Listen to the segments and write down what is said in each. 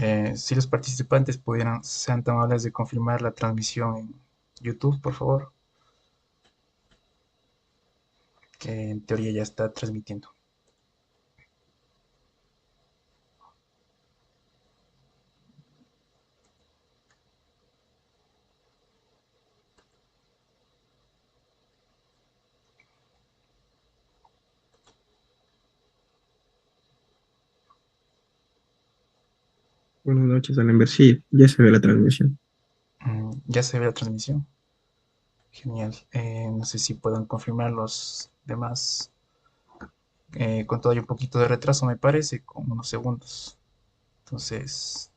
Si los participantes pudieran, sean tan amables de confirmar la transmisión en YouTube, por favor, que en teoría ya está transmitiendo. Buenas noches, Alan. Sí, ya se ve la transmisión. Ya se ve la transmisión. Genial. No sé si puedan confirmar los demás. Con todavía un poquito de retraso, me parece, con unos segundos. Entonces,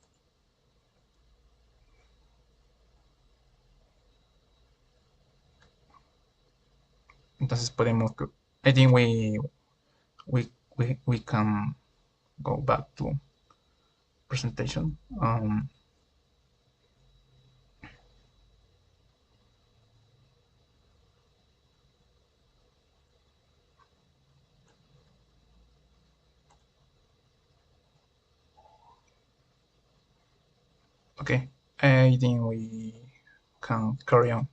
podemos. I think we can go back to presentation. Okay, I think we can carry on.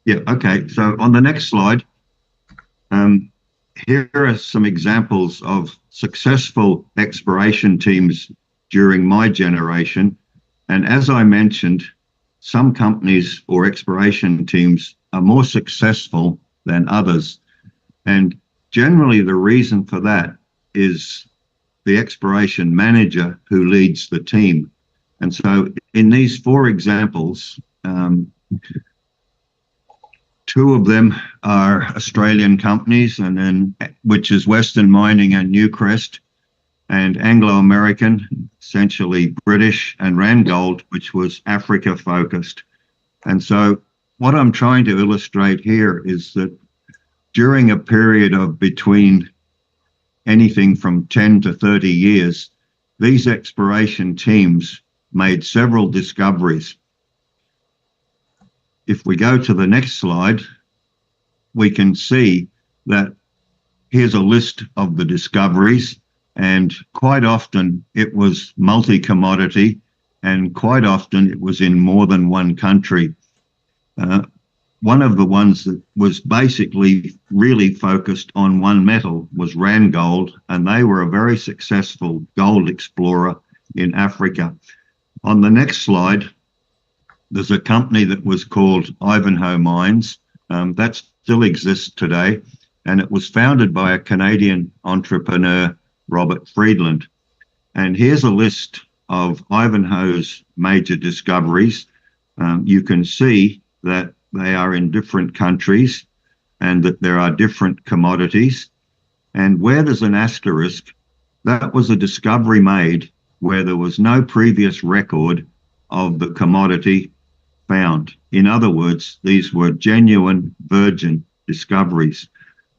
Yeah, okay. So on the next slide, here are some examples of successful exploration teams during my generation. And as I mentioned, some companies or exploration teams are more successful than others. And generally the reason for that is the exploration manager who leads the team. And so in these four examples, two of them are Australian companies, and then which is Western Mining and Newcrest, and Anglo-American, essentially British, and Randgold, which was Africa focused. And so what I'm trying to illustrate here is that during a period of between anything from 10 to 30 years, these exploration teams made several discoveries. If we go to the next slide, we can see that here's a list of the discoveries, and quite often it was multi-commodity, and quite often it was in more than one country. One of the ones that was basically really focused on one metal was Randgold, and they were a very successful gold explorer in Africa. On the next slide, there's a company that was called Ivanhoe Mines. That still exists today, and it was founded by a Canadian entrepreneur, Robert Friedland. And here's a list of Ivanhoe's major discoveries. You can see that they are in different countries and that there are different commodities. And where there's an asterisk, that was a discovery made where there was no previous record of the commodity found. In other words, these were genuine virgin discoveries.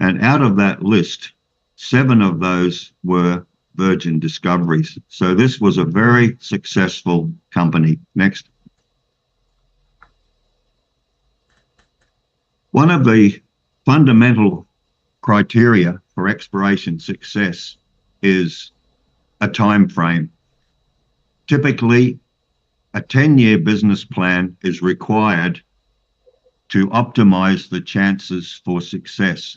And out of that list, 7 of those were virgin discoveries. So this was a very successful company. Next. One of the fundamental criteria for exploration success is a time frame. Typically, a 10-year business plan is required to optimize the chances for success.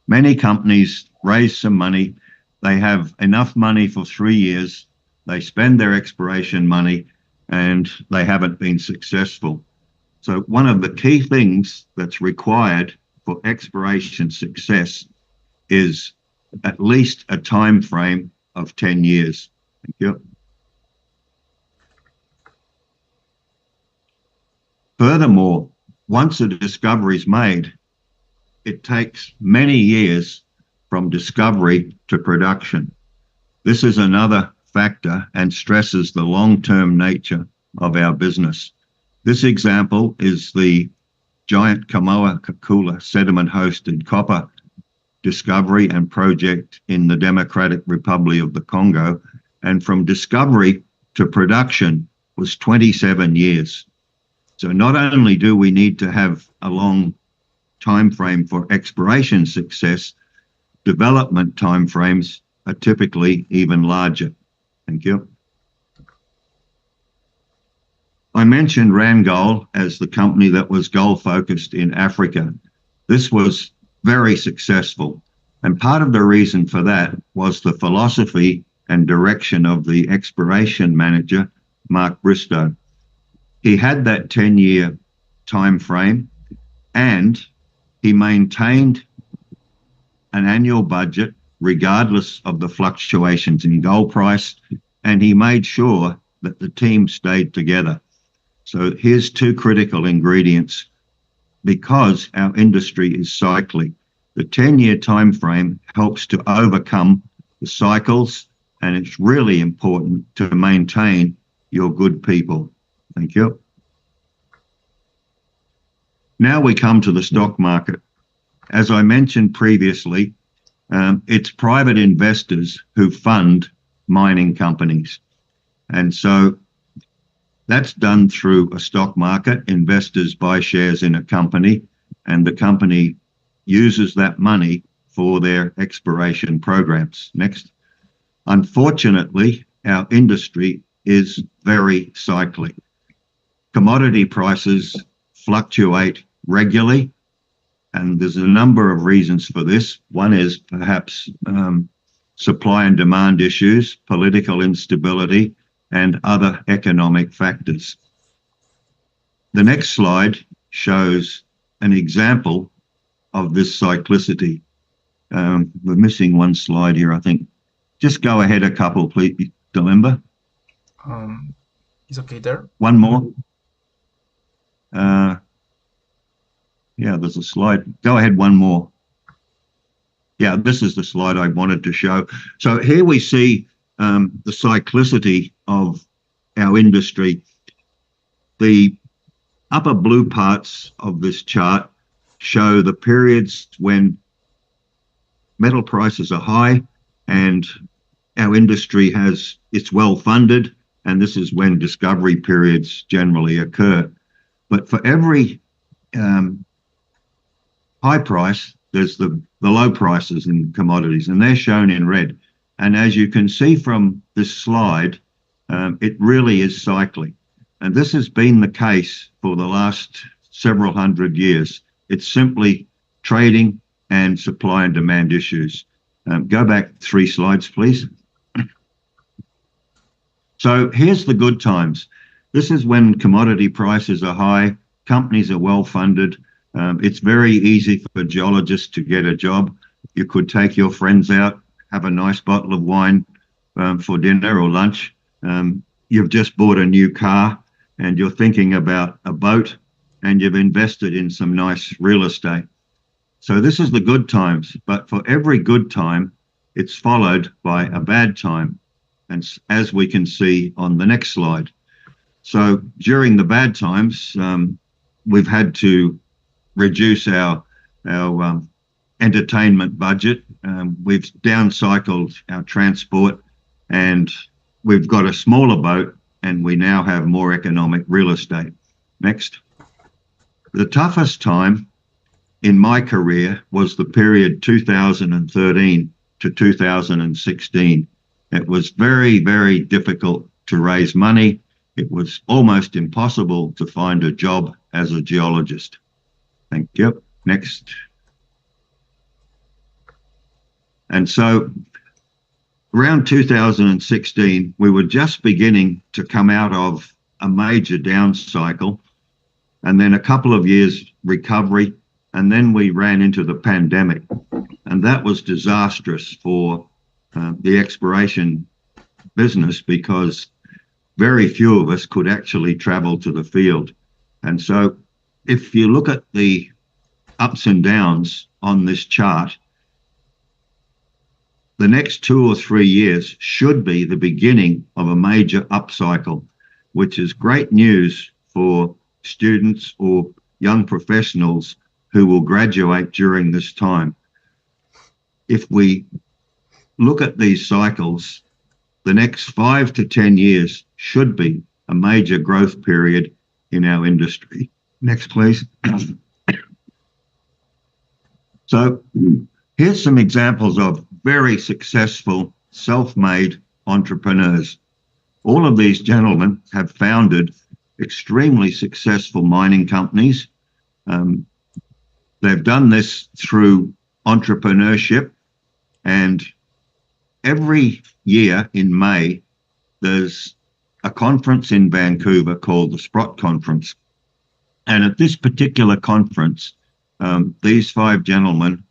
Many companies raise some money, they have enough money for 3 years, they spend their exploration money, and they haven't been successful. So one of the key things that's required for exploration success is at least a time frame of 10 years. Thank you. Furthermore, once a discovery is made, it takes many years from discovery to production. This is another factor and stresses the long-term nature of our business. This example is the giant Kamoa-Kakula sediment-hosted copper discovery and project in the Democratic Republic of the Congo. And from discovery to production was 27 years. So not only do we need to have a long time frame for exploration success, development time frames are typically even larger. Thank you. I mentioned Randgold as the company that was gold focused in Africa. This was very successful. And part of the reason for that was the philosophy and direction of the exploration manager, Mark Bristow. He had that 10-year time frame, and he maintained an annual budget regardless of the fluctuations in gold price, and he made sure that the team stayed together. So here's two critical ingredients because our industry is cyclic. The 10-year time frame helps to overcome the cycles, and it's really important to maintain your good people. Thank you. Now we come to the stock market. As I mentioned previously, it's private investors who fund mining companies. And so that's done through a stock market. Investors buy shares in a company, and the company uses that money for their exploration programs. Next. Unfortunately, our industry is very cyclic. Commodity prices fluctuate regularly, and there's a number of reasons for this. One is perhaps supply and demand issues, political instability, and other economic factors. The next slide shows an example of this cyclicity. We're missing one slide here, I think. Just go ahead a couple, please, Delimba. Is okay there? One more. Yeah, there's a slide. Go ahead, one more. Yeah, this is the slide I wanted to show. So here we see the cyclicity of our industry. The upper blue parts of this chart show the periods when metal prices are high and our industry it's well funded, and this is when discovery periods generally occur. But for every high price, there's the low prices in commodities, and they're shown in red. And as you can see from this slide, it really is cycling. And this has been the case for the last several hundred years. It's simply trading and supply and demand issues. Go back 3 slides, please. So here's the good times. This is when commodity prices are high, companies are well funded. It's very easy for geologists to get a job. You could take your friends out, have a nice bottle of wine for dinner or lunch. You've just bought a new car and you're thinking about a boat, and you've invested in some nice real estate. So this is the good times, but for every good time, it's followed by a bad time. And as we can see on the next slide. So during the bad times, we've had to reduce our entertainment budget. We've downcycled our transport, and we've got a smaller boat, and we now have more economic real estate. Next. The toughest time in my career was the period 2013 to 2016. It was very, very difficult to raise money. It was almost impossible to find a job as a geologist. Thank you. Next. And so around 2016, we were just beginning to come out of a major down cycle, and then a couple of years recovery, and then we ran into the pandemic. And that was disastrous for the exploration business, because very few of us could actually travel to the field. And so if you look at the ups and downs on this chart, the next 2 or 3 years should be the beginning of a major upcycle, which is great news for students or young professionals who will graduate during this time. If we look at these cycles, the next 5 to 10 years should be a major growth period in our industry. Next, please. So here's some examples of very successful self-made entrepreneurs. All of these gentlemen have founded extremely successful mining companies. They've done this through entrepreneurship, and every year in May, there's a conference in Vancouver called the Sprott Conference. And at this particular conference, these five gentlemen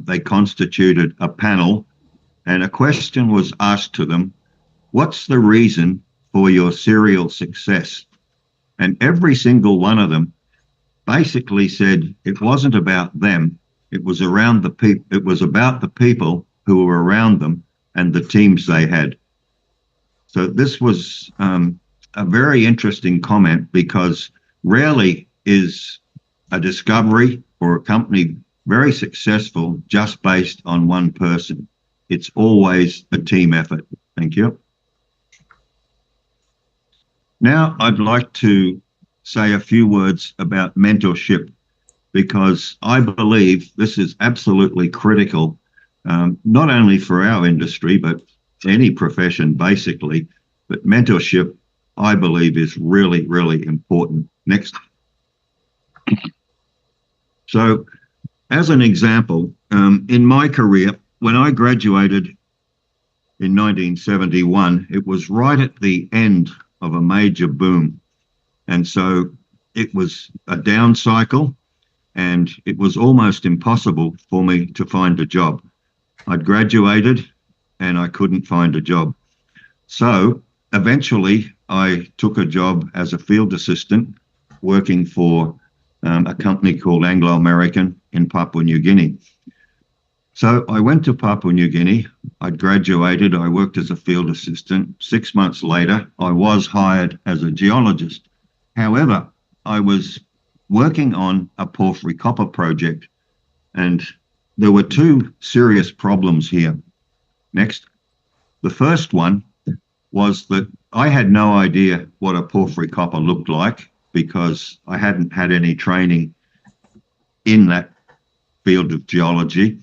they constituted a panel, and a question was asked to them, what's the reason for your serial success? And every single one of them basically said it wasn't about them, it was around the people, it was about the people who were around them and the teams they had. So this was a very interesting comment, because rarely is a discovery or a company very successful just based on one person. It's always a team effort. Thank you. Now I'd like to say a few words about mentorship, because I believe this is absolutely critical, not only for our industry, but any profession basically. But mentorship, I believe, is really, really important. Next. So, as an example, in my career, when I graduated in 1971, it was right at the end of a major boom. And so it was a down cycle, and it was almost impossible for me to find a job. I'd graduated and I couldn't find a job. So eventually I took a job as a field assistant working for a company called Anglo American in Papua New Guinea. So I went to Papua New Guinea. I'd graduated. I worked as a field assistant. 6 months later, I was hired as a geologist. However, I was working on a porphyry copper project, and there were two serious problems here. Next. The first one was that I had no idea what a porphyry copper looked like, because I hadn't had any training in that field of geology.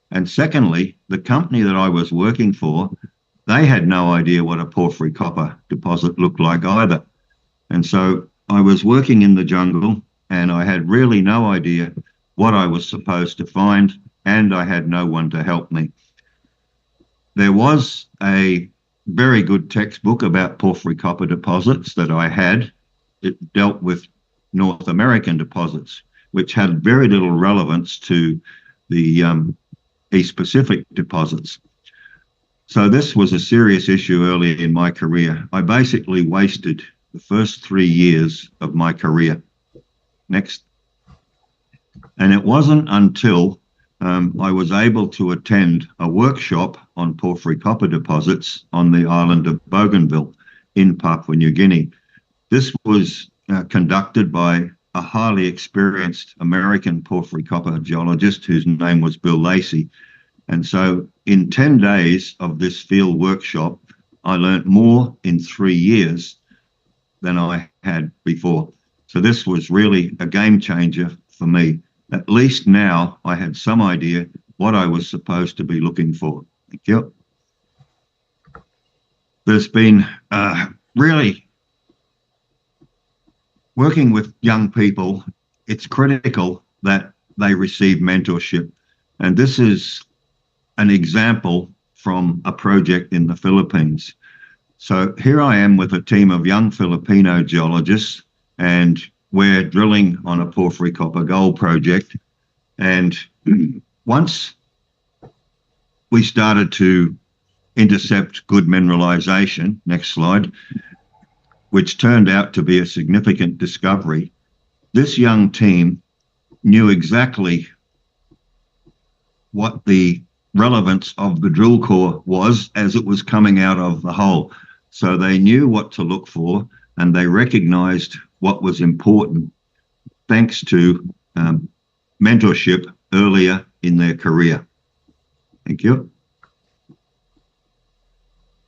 And secondly, the company that I was working for, they had no idea what a porphyry copper deposit looked like either. And so I was working in the jungle, and I had really no idea what I was supposed to find, and I had no one to help me. There was a very good textbook about porphyry copper deposits that I had. It dealt with North American deposits, which had very little relevance to the East Pacific deposits. So this was a serious issue early in my career. I basically wasted the first 3 years of my career. Next. And it wasn't until I was able to attend a workshop on porphyry copper deposits on the island of Bougainville in Papua New Guinea. This was conducted by a highly experienced American porphyry copper geologist whose name was Bill Lacey. And so in 10 days of this field workshop, I learned more in 3 years than I had before. So this was really a game changer for me. At least now I had some idea what I was supposed to be looking for. Thank you. There's been really working with young people, it's critical that they receive mentorship. And this is an example from a project in the Philippines. So here I am with a team of young Filipino geologists, and we're drilling on a porphyry copper gold project. And once we started to intercept good mineralization, next slide, which turned out to be a significant discovery, this young team knew exactly what the relevance of the drill core was as it was coming out of the hole. So they knew what to look for, and they recognized what was important thanks to mentorship earlier in their career. Thank you.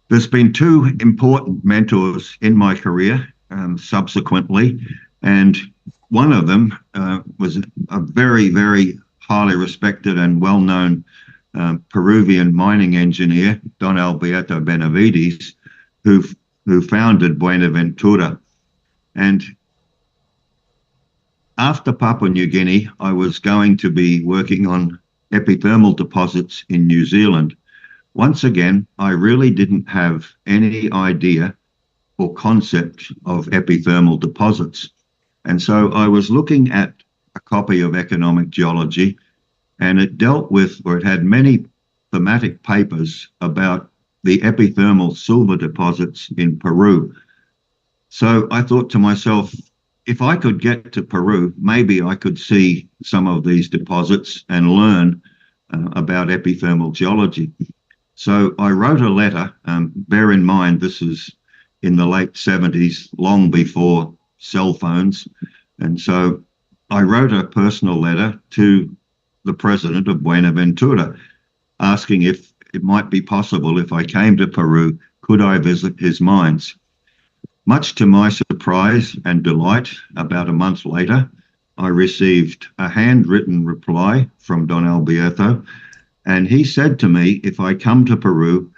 There's been two important mentors in my career subsequently, and one of them was a very, very highly respected and well-known Peruvian mining engineer, Don Alberto Benavides, who founded Buenaventura. And after Papua New Guinea, I was going to be working on epithermal deposits in New Zealand. Once again, I really didn't have any idea or concept of epithermal deposits. And so I was looking at a copy of Economic Geology, and it dealt with, or it had many thematic papers about the epithermal silver deposits in Peru. So I thought to myself, if I could get to Peru, maybe I could see some of these deposits and learn about epithermal geology. So I wrote a letter. Bear in mind, this is in the late 70s, long before cell phones. And so I wrote a personal letter to the president of Buenaventura, asking if it might be possible, if I came to Peru, could I visit his mines? Much to my surprise and delight, about a month later, I received a handwritten reply from Don Alberto, and he said to me, if I come to Peru,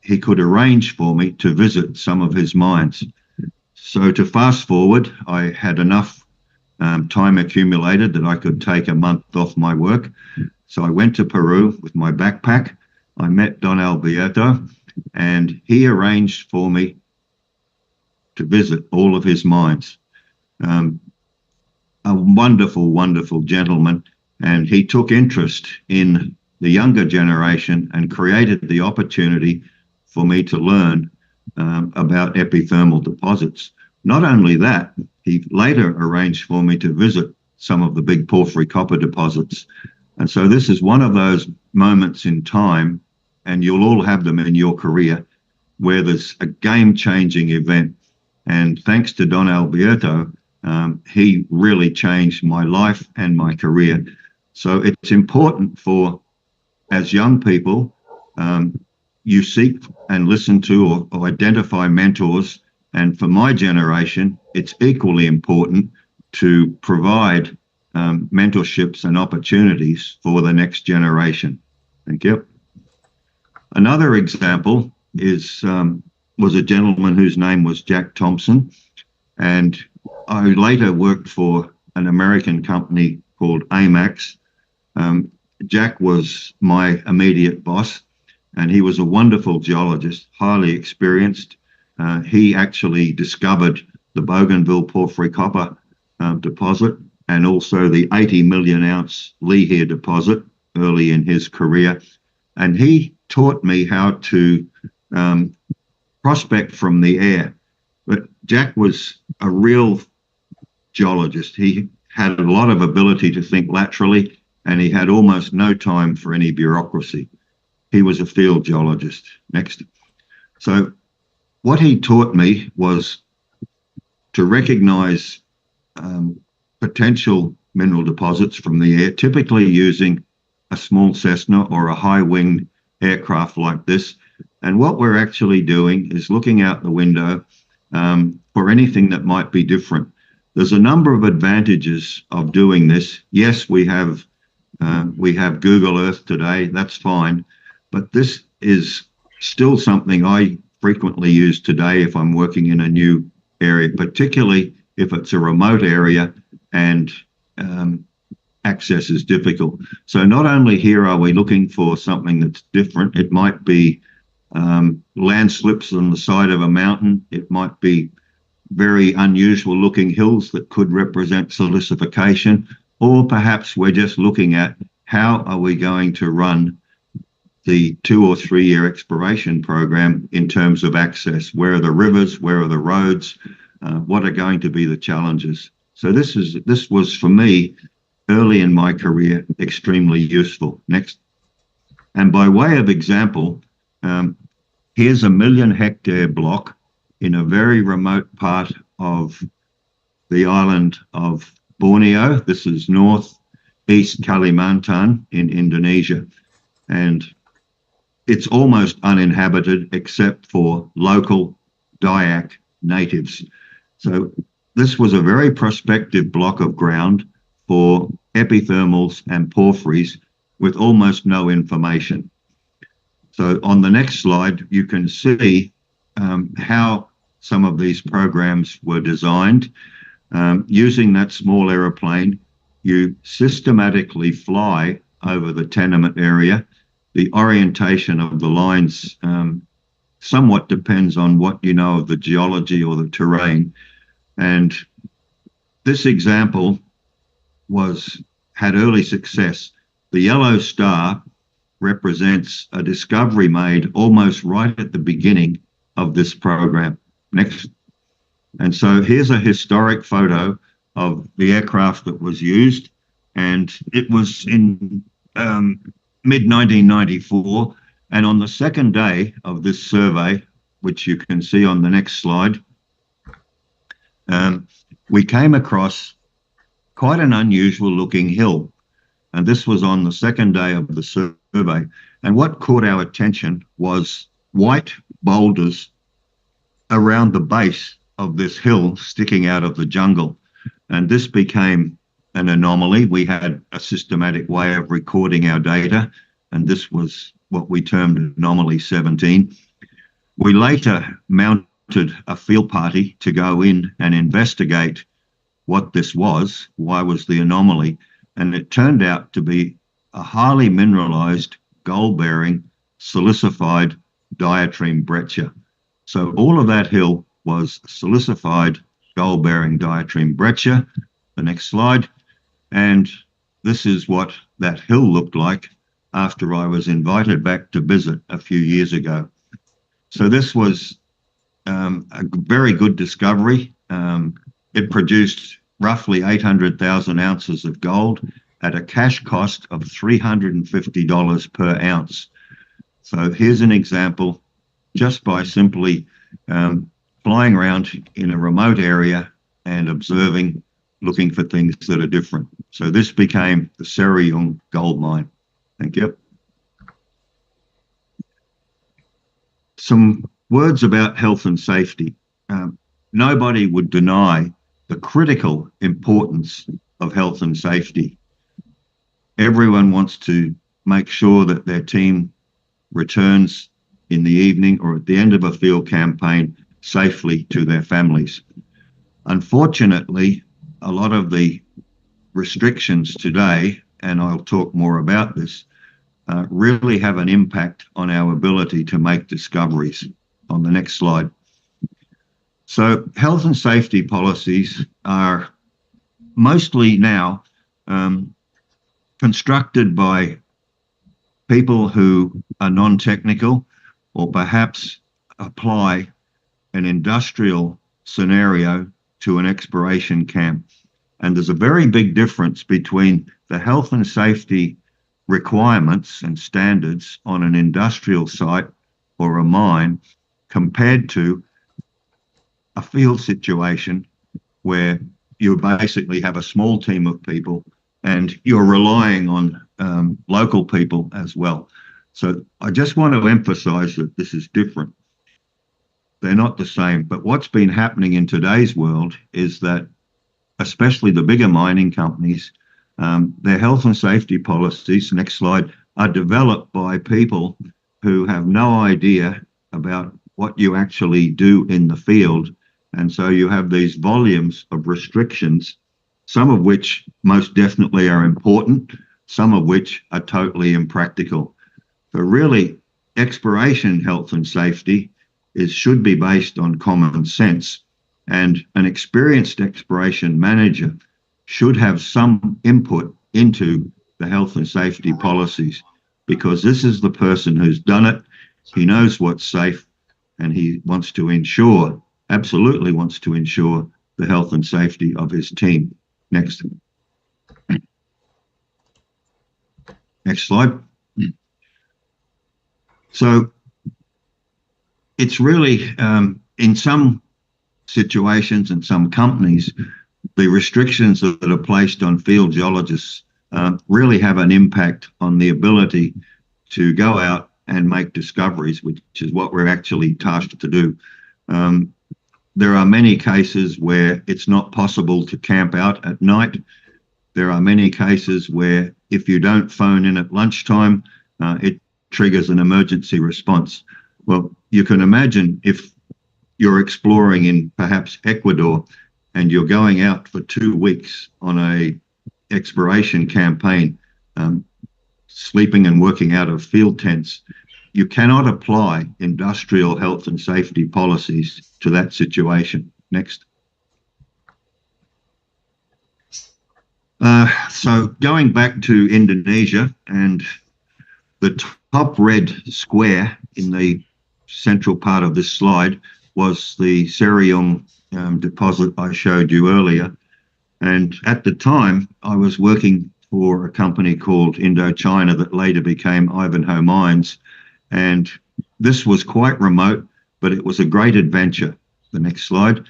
he could arrange for me to visit some of his mines. So to fast forward, I had enough time accumulated that I could take a month off my work. So I went to Peru with my backpack. I met Don Alberto, and he arranged for me to visit all of his mines. A wonderful, wonderful gentleman, and he took interest in the younger generation and created the opportunity for me to learn about epithermal deposits. Not only that, he later arranged for me to visit some of the big porphyry copper deposits. And so this is one of those moments in time, and you'll all have them in your career, where there's a game-changing event. And thanks to Don Alberto, he really changed my life and my career. So it's important for, as young people, you seek and listen to or identify mentors. And for my generation, it's equally important to provide mentorships and opportunities for the next generation. Thank you. Another example is was a gentleman whose name was Jack Thompson, and I later worked for an American company called AMAX. Jack was my immediate boss, and he was a wonderful geologist, highly experienced. He actually discovered the Bougainville porphyry copper deposit, and also the 80 million ounce Lihir deposit early in his career. And he taught me how to prospect from the air. But Jack was a real geologist. He had a lot of ability to think laterally, and he had almost no time for any bureaucracy. He was a field geologist. Next. So what he taught me was to recognize potential mineral deposits from the air, typically using a small Cessna or a high-winged aircraft like this. And what we're actually doing is looking out the window for anything that might be different. There's a number of advantages of doing this. Yes, we have Google Earth today, that's fine, but this is still something I frequently use today if I'm working in a new area, particularly if it's a remote area and access is difficult. So not only here are we looking for something that's different, it might be landslips on the side of a mountain, it might be very unusual looking hills that could represent silicification, or perhaps we're just looking at how are we going to run the 2 or 3 year exploration program in terms of access. Where are the rivers? Where are the roads? What are going to be the challenges? So this was for me early in my career extremely useful. Next. And by way of example, here's a 1 million hectare block in a very remote part of the island of Borneo. This is northeast Kalimantan in Indonesia. And it's almost uninhabited except for local Dayak natives. So this was a very prospective block of ground for epithermals and porphyries with almost no information. So on the next slide, you can see how some of these programs were designed. Using that small aeroplane, you systematically fly over the tenement area. The orientation of the lines somewhat depends on what you know of the geology or the terrain. And this example had early success. The yellow star represents a discovery made almost right at the beginning of this program. Next. And so here's a historic photo of the aircraft that was used, and it was in mid-1994. And on the second day of this survey, which you can see on the next slide, we came across quite an unusual looking hill. And this was on the second day of the survey. And what caught our attention was white boulders around the base of this hill sticking out of the jungle. And this became an anomaly. We had a systematic way of recording our data, and this was what we termed anomaly 17. We later mounted a field party to go in and investigate what this was, why was the anomaly, and it turned out to be a highly mineralized, gold-bearing, silicified diatreme breccia. So all of that hill was silicified, gold-bearing diatreme breccia. The next slide. And this is what that hill looked like after I was invited back to visit a few years ago. So this was a very good discovery. It produced roughly 800,000 ounces of gold at a cash cost of $350 per ounce. So here's an example, just by simply flying around in a remote area and observing, looking for things that are different. So this became the Seriyung gold mine. Thank you. Some words about health and safety. Nobody would deny the critical importance of health and safety. Everyone wants to make sure that their team returns in the evening or at the end of a field campaign safely to their families. Unfortunately, a lot of the restrictions today, and I'll talk more about this, really have an impact on our ability to make discoveries. On the next slide. So health and safety policies are mostly now constructed by people who are non-technical or perhaps apply an industrial scenario to an exploration camp. And there's a very big difference between the health and safety requirements and standards on an industrial site or a mine compared to a field situation where you basically have a small team of people and you're relying on local people as well. So I just want to emphasize that this is different. They're not the same. But what's been happening in today's world is that, especially the bigger mining companies, their health and safety policies, next slide, are developed by people who have no idea about what you actually do in the field. And so you have these volumes of restrictions, some of which most definitely are important, some of which are totally impractical. So really, exploration health and safety should be based on common sense. And an experienced exploration manager should have some input into the health and safety policies, because this is the person who's done it. He knows what's safe, and he wants to ensure, absolutely wants to ensure, the health and safety of his team. Next. Next slide. So it's really, in some situations and some companies, the restrictions that are placed on field geologists really have an impact on the ability to go out and make discoveries, which is what we're actually tasked to do. There are many cases where it's not possible to camp out at night. There are many cases where if you don't phone in at lunchtime, it triggers an emergency response. Well, you can imagine if you're exploring in perhaps Ecuador and you're going out for 2 weeks on a exploration campaign, sleeping and working out of field tents, you cannot apply industrial health and safety policies to that situation. Next. So going back to Indonesia, and the top red square in the central part of this slide was the Seriung deposit I showed you earlier. And at the time, I was working for a company called Indochina that later became Ivanhoe Mines. And this was quite remote, but it was a great adventure. The next slide.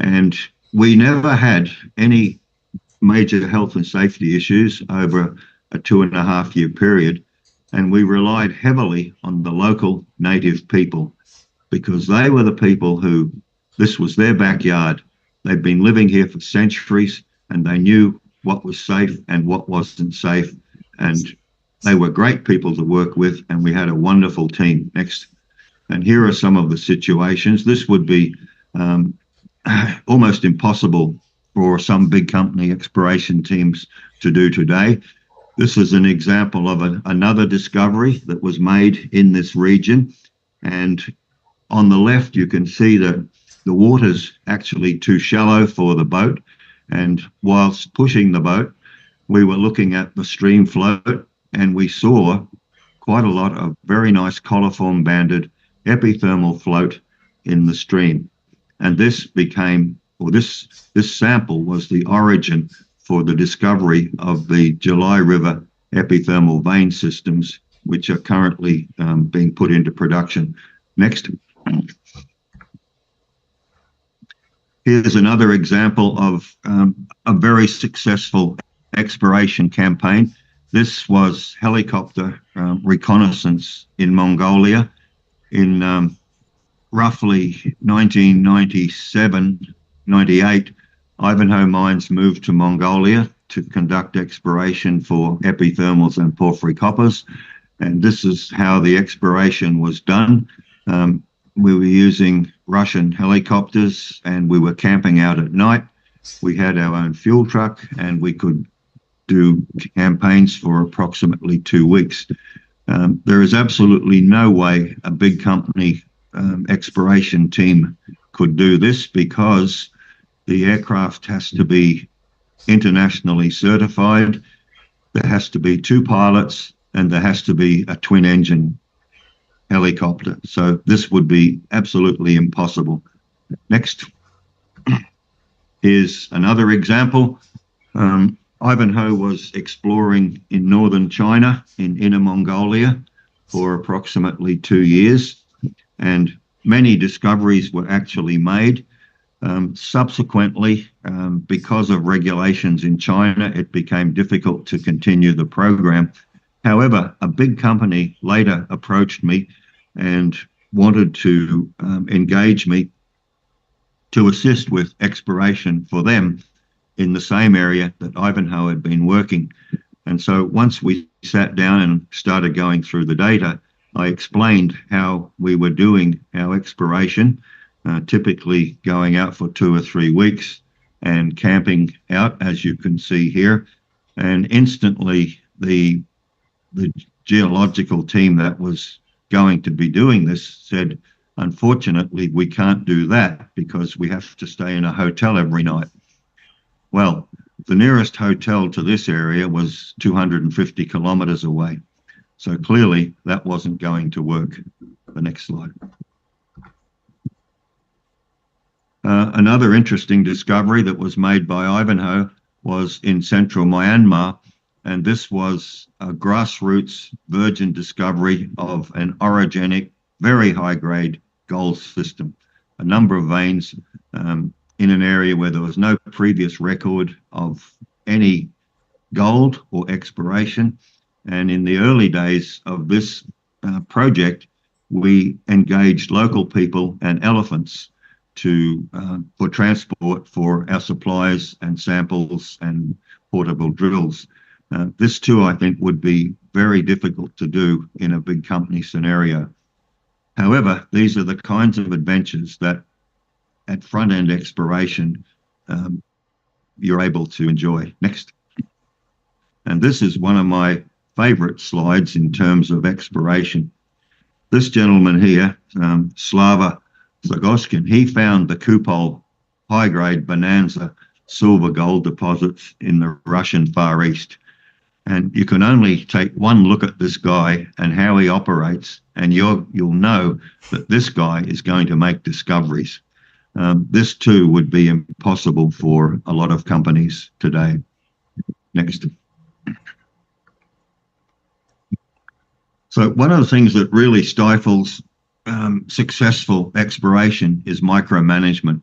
And we never had any major health and safety issues over a 2.5-year period. And we relied heavily on the local native people because they were the people who, this was their backyard. They'd been living here for centuries and they knew what was safe and what wasn't safe. And they were great people to work with, and we had a wonderful team. Next. And here are some of the situations. This would be almost impossible for some big company exploration teams to do today. This is an example of another discovery that was made in this region. And on the left, you can see that the water's actually too shallow for the boat. And whilst pushing the boat, we were looking at the stream float, and we saw quite a lot of very nice coliform banded epithermal float in the stream. And this became, or this sample was the origin for the discovery of the July River epithermal vein systems, which are currently being put into production. Next. Here's another example of a very successful exploration campaign. This was helicopter reconnaissance in Mongolia in roughly 1997, 98. Ivanhoe Mines moved to Mongolia to conduct exploration for epithermals and porphyry coppers. And this is how the exploration was done. We were using Russian helicopters and we were camping out at night. We had our own fuel truck and we could do campaigns for approximately 2 weeks. There is absolutely no way a big company exploration team could do this because the aircraft has to be internationally certified. There has to be 2 pilots and there has to be a twin engine helicopter. So this would be absolutely impossible. Next. Here's another example. Ivanhoe was exploring in northern China, in Inner Mongolia, for approximately 2 years, and many discoveries were actually made. Subsequently, because of regulations in China, it became difficult to continue the program. However, a big company later approached me and wanted to engage me to assist with exploration for them in the same area that Ivanhoe had been working. And so once we sat down and started going through the data, I explained how we were doing our exploration, typically going out for 2 or 3 weeks and camping out, as you can see here. And instantly, the geological team that was going to be doing this said, unfortunately, we can't do that because we have to stay in a hotel every night. Well, the nearest hotel to this area was 250 kilometers away. So clearly that wasn't going to work. The next slide. Another interesting discovery that was made by Ivanhoe was in central Myanmar, and this was a grassroots virgin discovery of an orogenic, very high-grade gold system, a number of veins in an area where there was no previous record of any gold or exploration. And in the early days of this project, we engaged local people and elephants for transport for our supplies and samples and portable drills. This too, I think, would be very difficult to do in a big company scenario. However, these are the kinds of adventures that at front-end exploration you're able to enjoy. Next. And this is one of my favorite slides in terms of exploration. This gentleman here, Slava Zagoskin, he found the Kupol high-grade bonanza silver gold deposits in the Russian Far East. And you can only take one look at this guy and how he operates, and you'll know that this guy is going to make discoveries. This too would be impossible for a lot of companies today. Next. So one of the things that really stifles successful exploration is micromanagement.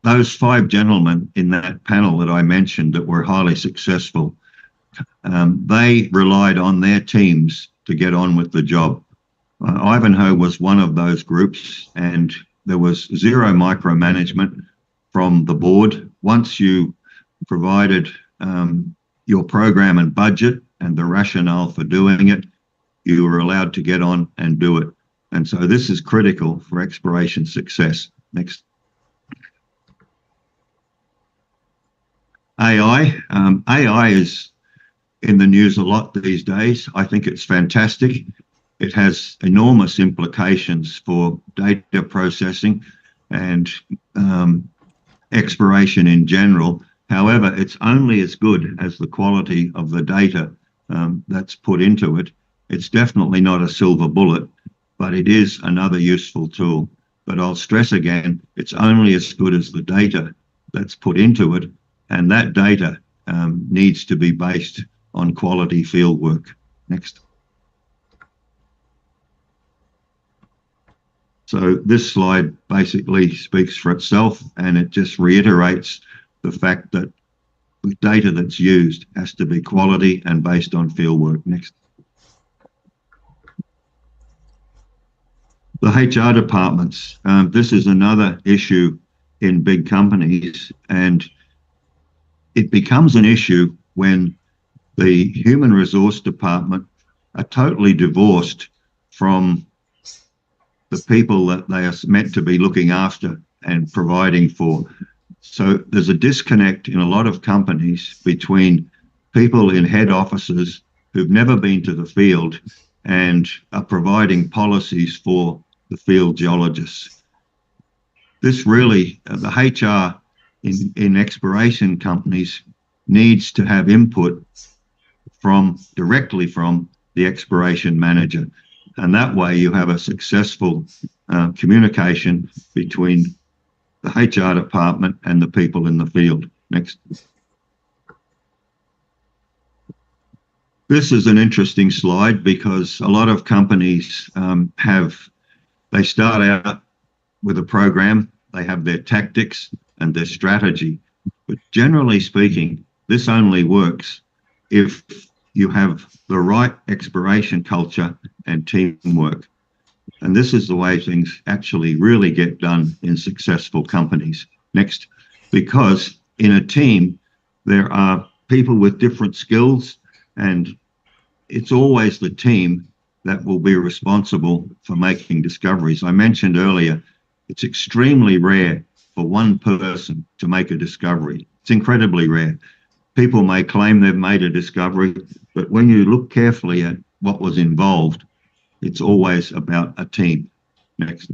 Those 5 gentlemen in that panel that I mentioned that were highly successful, they relied on their teams to get on with the job. Ivanhoe was one of those groups, and there was zero micromanagement from the board. Once you provided your program and budget and the rationale for doing it, you were allowed to get on and do it. And so this is critical for exploration success. Next. AI. AI is in the news a lot these days. I think it's fantastic. It has enormous implications for data processing and exploration in general. However, it's only as good as the quality of the data that's put into it. It's definitely not a silver bullet, but it is another useful tool. But I'll stress again, it's only as good as the data that's put into it, and that data needs to be based on quality field work. Next. So this slide basically speaks for itself, and it just reiterates the fact that the data that's used has to be quality and based on field work. Next. The HR departments. This is another issue in big companies, and it becomes an issue when the human resource department are totally divorced from the people that they are meant to be looking after and providing for. So there's a disconnect in a lot of companies between people in head offices who've never been to the field and are providing policies for the field geologists. This really, the HR in exploration companies needs to have input directly from the exploration manager. And that way you have a successful communication between the HR department and the people in the field. Next. This is an interesting slide because a lot of companies they start out with a program, they have their tactics and their strategy. But generally speaking, this only works if you have the right exploration culture and teamwork. And this is the way things actually really get done in successful companies. Next, because in a team, there are people with different skills, and it's always the team that will be responsible for making discoveries. I mentioned earlier, it's extremely rare for one person to make a discovery. It's incredibly rare. People may claim they've made a discovery, but when you look carefully at what was involved, it's always about a team. Next.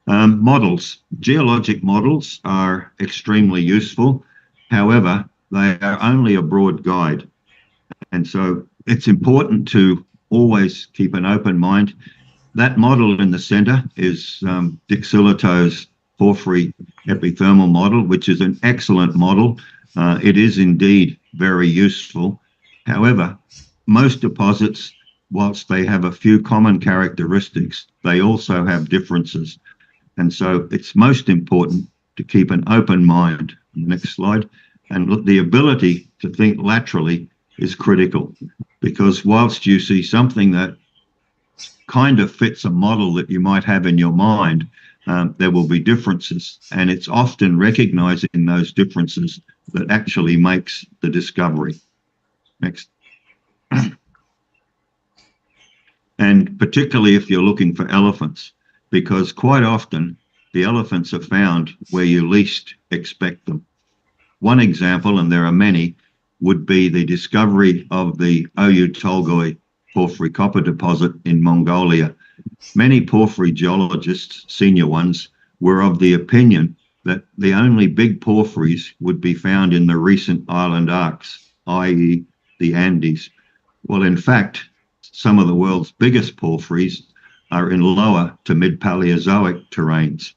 Models. Geologic models are extremely useful. However, they are only a broad guide. And so it's important to always keep an open mind. That model in the center is Dick Silito's porphyry epithermal model, which is an excellent model. It is indeed very useful. However, most deposits, whilst they have a few common characteristics, they also have differences. And so it's most important to keep an open mind. Next slide. And look, the ability to think laterally is critical, because whilst you see something that kind of fits a model that you might have in your mind, there will be differences, and it's often recognizing those differences that actually makes the discovery. Next. and particularly if you're looking for elephants, because quite often the elephants are found where you least expect them. One example, and there are many, would be the discovery of the Oyu Tolgoi porphyry copper deposit in Mongolia. Many porphyry geologists, senior ones, were of the opinion that the only big porphyries would be found in the recent island arcs, i.e. the Andes. Well, in fact, some of the world's biggest porphyries are in lower to mid-Paleozoic terrains.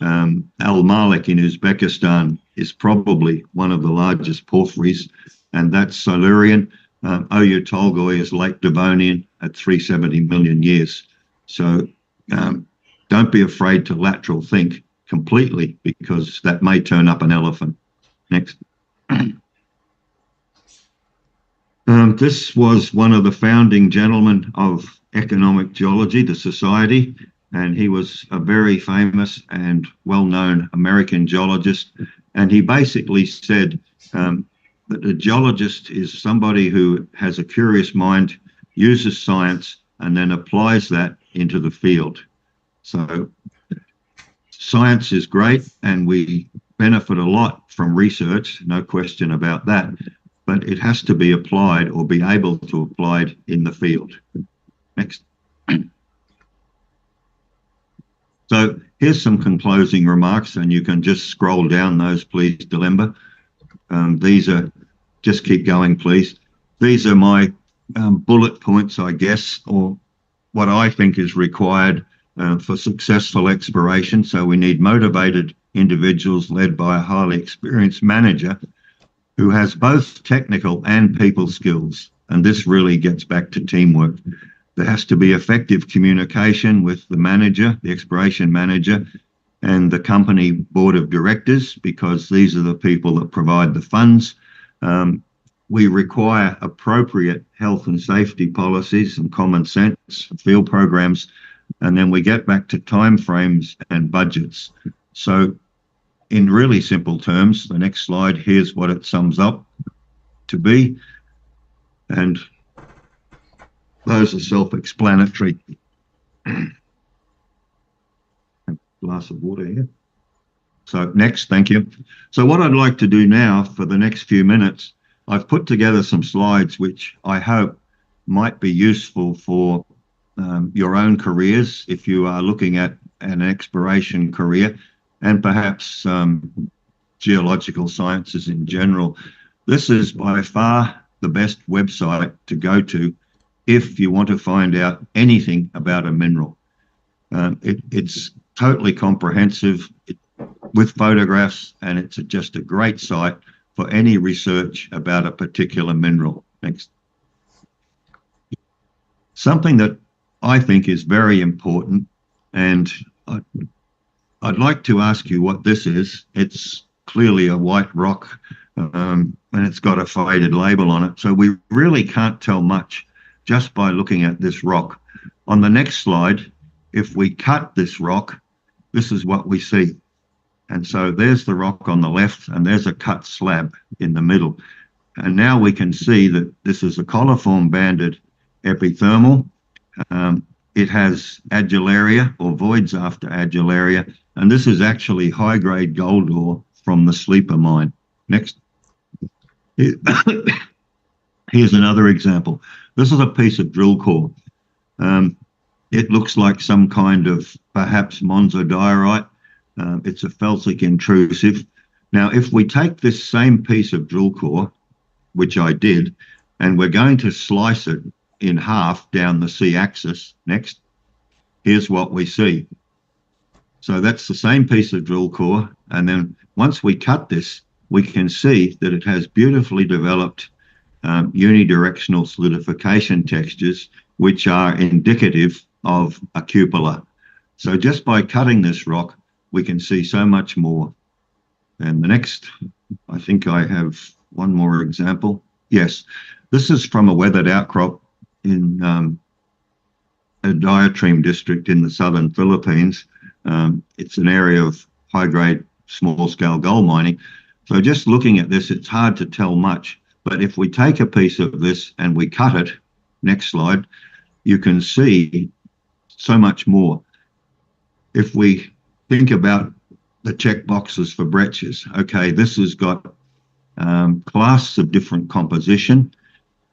Al-Malik in Uzbekistan is probably one of the largest porphyries, and that's Silurian. Oyu Tolgoi is late Devonian at 370 million years. So don't be afraid to lateral think completely, because that may turn up an elephant. Next. This was one of the founding gentlemen of economic geology, the society, and he was a very famous and well-known American geologist. And he basically said that a geologist is somebody who has a curious mind, uses science, and then applies that into the field. So science is great, and we benefit a lot from research, no question about that, but it has to be applied or be able to applied in the field. Next. So here's some closing remarks, and you can just scroll down those, please, Delemba. These are, just keep going, please. These are my bullet points, I guess, or what I think is required for successful exploration. So we need motivated individuals led by a highly experienced manager who has both technical and people skills. And this really gets back to teamwork. There has to be effective communication with the manager, the exploration manager, and the company board of directors, because these are the people that provide the funds. We require appropriate health and safety policies and common sense, field programs, and then we get back to timeframes and budgets. So in really simple terms, the next slide, here's what it sums up to be. And those are self-explanatory. Glass of water here. So next, thank you. So what I'd like to do now for the next few minutes, I've put together some slides which I hope might be useful for your own careers if you are looking at an exploration career, and perhaps geological sciences in general. This is by far the best website to go to if you want to find out anything about a mineral. It's totally comprehensive with photographs, and it's just a great site for any research about a particular mineral. Next. Something that I think is very important, and I'd like to ask you what this is. It's clearly a white rock, and it's got a faded label on it. So we really can't tell much just by looking at this rock. On the next slide, if we cut this rock, this is what we see. And so there's the rock on the left, and there's a cut slab in the middle. And now we can see that this is a coliform banded epithermal. It has adularia or voids after adularia, and this is actually high-grade gold ore from the Sleeper mine. Next. Here's another example. This is a piece of drill core. It looks like some kind of perhaps monzodiorite. It's a felsic intrusive. Now, if we take this same piece of drill core, which I did, and we're going to slice it in half down the C-axis, next, here's what we see. So that's the same piece of drill core, and then once we cut this, we can see that it has beautifully developed unidirectional solidification textures, which are indicative of a cupola. So just by cutting this rock, we can see so much more. And the next, I think I have one more example. Yes, this is from a weathered outcrop in a diatreme district in the southern Philippines. It's an area of high-grade, small-scale gold mining. So just looking at this, it's hard to tell much. But if we take a piece of this and we cut it, next slide, you can see so much more. If we think about the check boxes for breccias, okay, this has got clasts of different composition.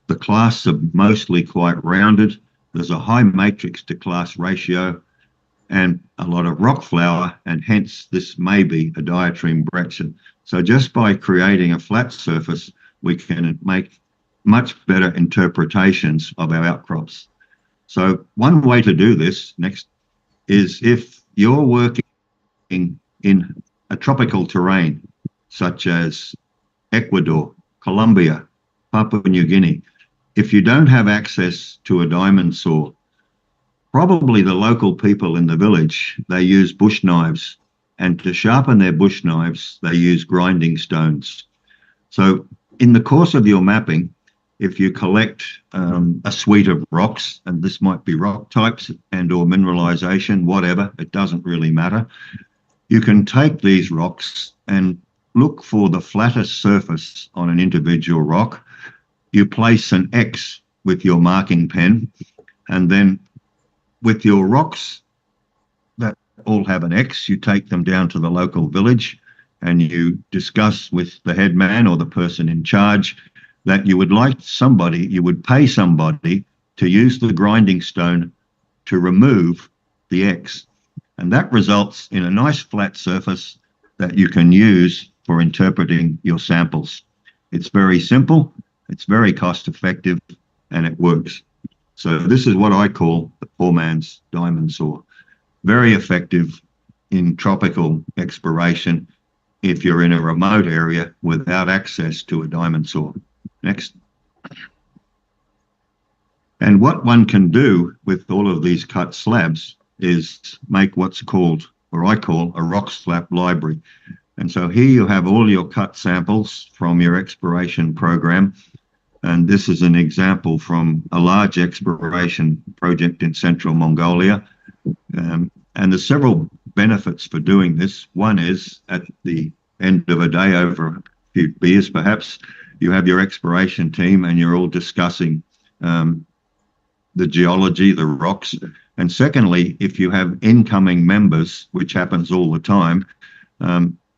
The clasts are mostly quite rounded. There's a high matrix to class ratio and a lot of rock flour, and hence this may be a diatreme breccia. So just by creating a flat surface, we can make much better interpretations of our outcrops. So one way to do this next is if you're working in a tropical terrain, such as Ecuador, Colombia, Papua New Guinea, if you don't have access to a diamond saw, probably the local people in the village, they use bush knives, and to sharpen their bush knives, they use grinding stones. So in the course of your mapping, if you collect a suite of rocks, and this might be rock types and or mineralization, whatever, it doesn't really matter, you can take these rocks and look for the flattest surface on an individual rock. You place an X with your marking pen, and then with your rocks that all have an X, you take them down to the local village and you discuss with the headman or the person in charge that you would like somebody, you would pay somebody to use the grinding stone to remove the X. And that results in a nice flat surface that you can use for interpreting your samples. It's very simple, it's very cost effective, and it works. So this is what I call the poor man's diamond saw. Very effective in tropical exploration if you're in a remote area without access to a diamond saw. Next. And what one can do with all of these cut slabs is make what's called, or I call, a rock slab library. And so here you have all your cut samples from your exploration program. And this is an example from a large exploration project in central Mongolia. And there's several benefits for doing this. One is at the end of a day, over a few beers perhaps, you have your exploration team and you're all discussing the geology, the rocks. And secondly, if you have incoming members, which happens all the time,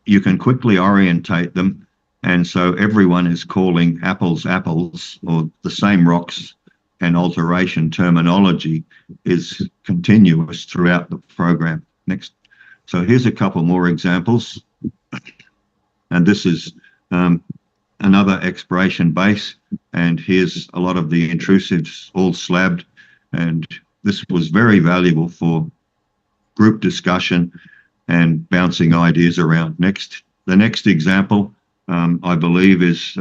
you can quickly orientate them. And so everyone is calling apples, apples, or the same rocks, and alteration terminology is continuous throughout the program. Next. So here's a couple more examples. And this is another exploration base. And here's a lot of the intrusives all slabbed. And this was very valuable for group discussion and bouncing ideas around. Next. The next example, I believe, is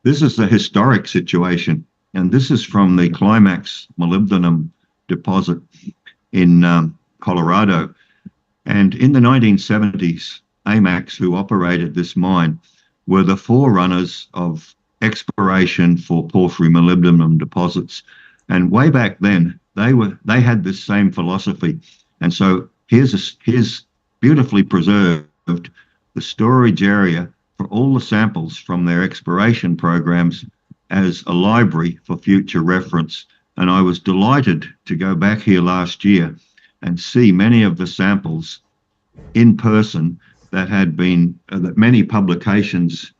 this is the historic situation. And this is from the Climax molybdenum deposit in Colorado. And in the 1970s, AMAX, who operated this mine, were the forerunners of exploration for porphyry molybdenum deposits. And way back then, they had this same philosophy. And so here's beautifully preserved the storage area for all the samples from their exploration programs as a library for future reference. And I was delighted to go back here last year and see many of the samples in person that had been, that many publications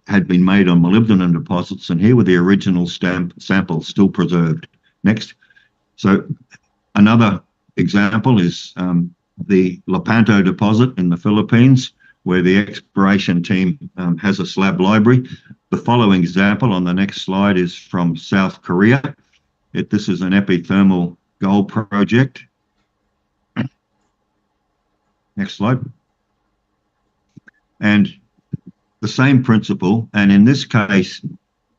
had been made on molybdenum deposits, and here were the original samples still preserved. Next. So another example is the Lepanto deposit in the Philippines, where the exploration team has a slab library. The following example on the next slide is from South Korea. This is an epithermal gold project. Next slide. And the same principle, and in this case,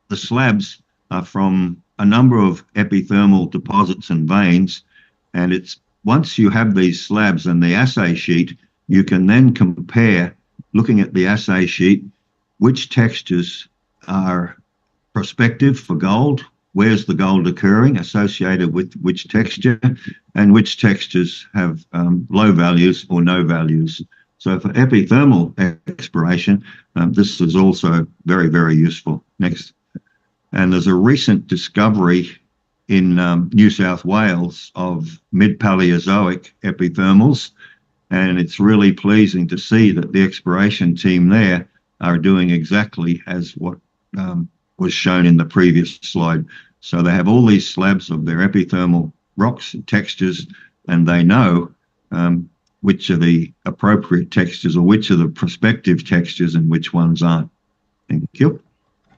the slabs are from a number of epithermal deposits and veins. And it's once you have these slabs and the assay sheet, you can then compare, looking at the assay sheet, which textures are prospective for gold, where's the gold occurring associated with which texture, and which textures have low values or no values. So for epithermal exploration, this is also very, very useful. Next. And there's a recent discovery in New South Wales of mid-Paleozoic epithermals, and it's really pleasing to see that the exploration team there are doing exactly as what was shown in the previous slide. So they have all these slabs of their epithermal rocks and textures, and they know which are the appropriate textures or which are the prospective textures and which ones aren't. Thank you.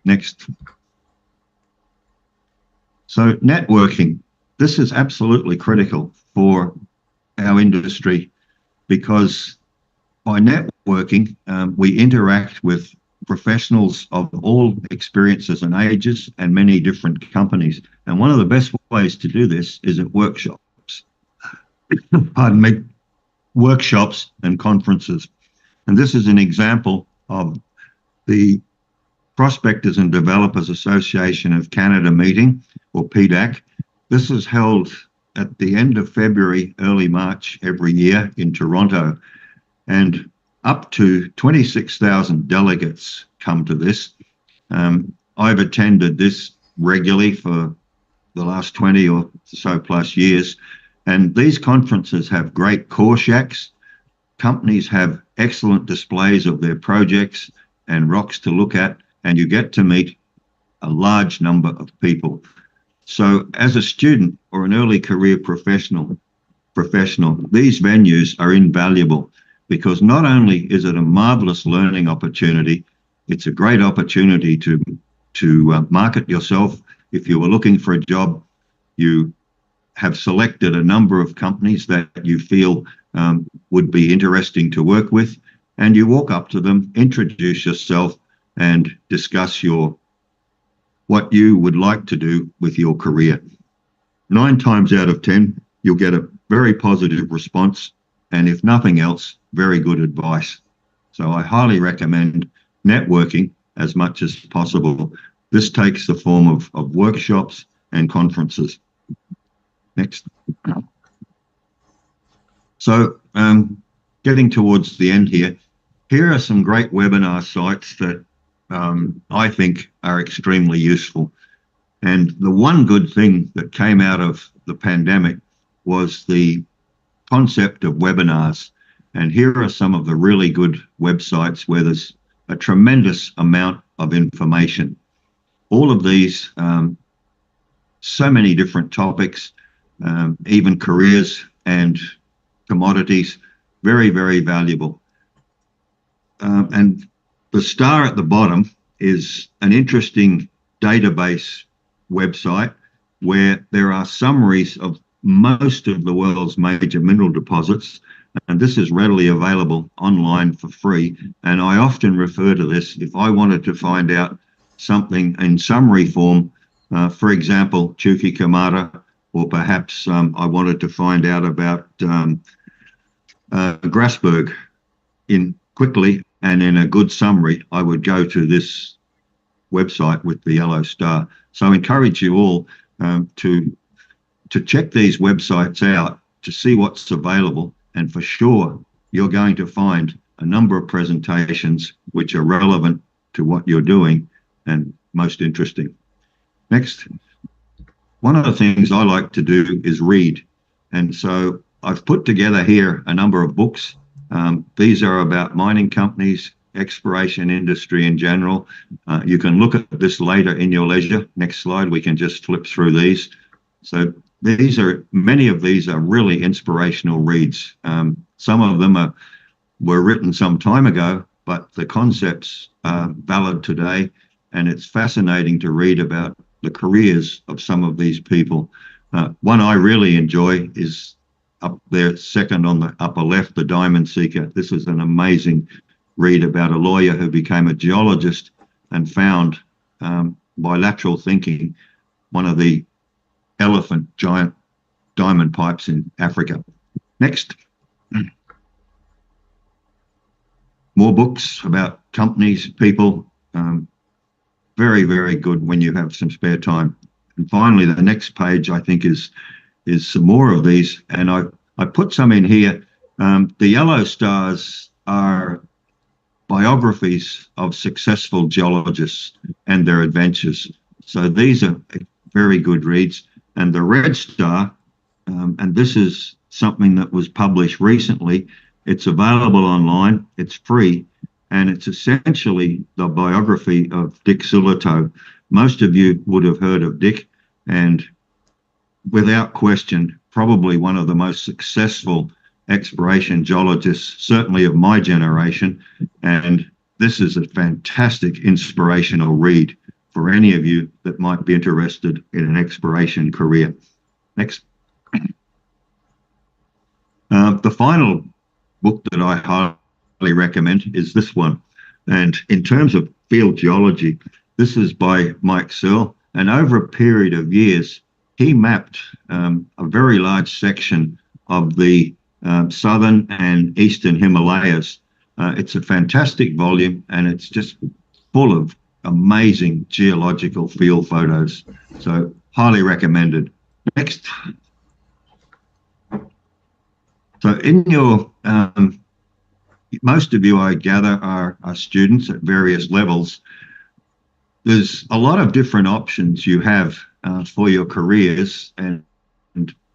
Next. So networking, this is absolutely critical for our industry because by networking, we interact with professionals of all experiences and ages and many different companies. And one of the best ways to do this is at workshops. Pardon me, workshops and conferences. And this is an example of the Prospectors and Developers Association of Canada meeting, or PDAC. This is held at the end of February, early March every year in Toronto, and up to 26,000 delegates come to this. I've attended this regularly for the last 20 or so plus years, and these conferences have great core shacks. Companies have excellent displays of their projects and rocks to look at, and you get to meet a large number of people. So as a student or an early career professional, these venues are invaluable because not only is it a marvelous learning opportunity, it's a great opportunity to market yourself. If you were looking for a job, you have selected a number of companies that you feel would be interesting to work with, and you walk up to them, introduce yourself, and discuss what you would like to do with your career. 9 times out of 10, you'll get a very positive response, and if nothing else, very good advice. So I highly recommend networking as much as possible. This takes the form of workshops and conferences. Next. So getting towards the end here are some great webinar sites that I think are extremely useful. And the one good thing that came out of the pandemic was the concept of webinars. And here are some of the really good websites where there's a tremendous amount of information. All of these, so many different topics, even careers and commodities, very, very valuable. And the star at the bottom is an interesting database website where there are summaries of most of the world's major mineral deposits, and this is readily available online for free. And I often refer to this if I wanted to find out something in summary form, for example, Chuquicamata, or perhaps I wanted to find out about Grasberg quickly and in a good summary, I would go to this website with the yellow star. So I encourage you all to check these websites out to see what's available, and for sure you're going to find a number of presentations which are relevant to what you're doing and most interesting. Next. One of the things I like to do is read, and so I've put together here a number of books. These are about mining companies, exploration industry in general. You can look at this later in your leisure. Next slide, we can just flip through these. So many of these are really inspirational reads. Some of them were written some time ago, but the concepts are valid today, and it's fascinating to read about the careers of some of these people. One I really enjoy is up there, second on the upper left, The Diamond Seeker. This is an amazing read about a lawyer who became a geologist and found, by lateral thinking, one of the elephant giant diamond pipes in Africa. Next. More books about companies, people. Very, very good when you have some spare time. And finally, the next page, I think, is some more of these, and I put some in here. The yellow stars are biographies of successful geologists and their adventures. So these are very good reads. And the red star, and this is something that was published recently, it's available online, it's free, and it's essentially the biography of Dick Sillitoe. Most of you would have heard of Dick, and without question, probably one of the most successful exploration geologists, certainly of my generation. And this is a fantastic inspirational read for any of you that might be interested in an exploration career. Next. The final book that I highly recommend is this one. And in terms of field geology, this is by Mike Searle. And over a period of years, he mapped a very large section of the southern and eastern Himalayas. It's a fantastic volume, and it's just full of amazing geological field photos. So highly recommended. Next. So in your, most of you, I gather, are students at various levels. There's a lot of different options you have for your careers, and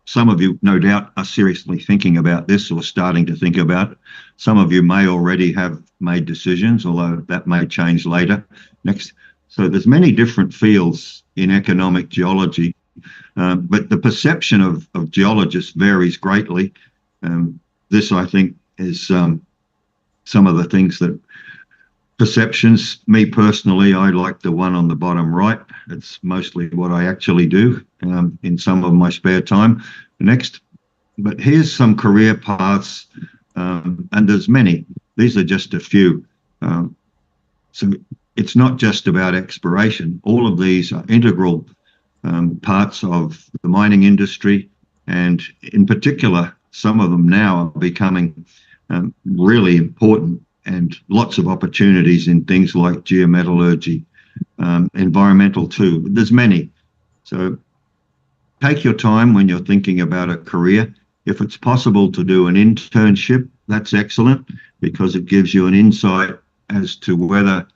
some of you, no doubt, are seriously thinking about this or starting to think about it. Some of you may already have made decisions, although that may change later. Next. So there's many different fields in economic geology, but the perception of geologists varies greatly. This, I think, is some of the things that perceptions. Me personally, I like the one on the bottom right. It's mostly what I actually do in some of my spare time. Next. But here's some career paths, and there's many. These are just a few. So it's not just about exploration. All of these are integral parts of the mining industry, and in particular, some of them now are becoming really important, and lots of opportunities in things like geometallurgy, environmental too. There's many. So take your time when you're thinking about a career. If it's possible to do an internship, that's excellent, because it gives you an insight as to whether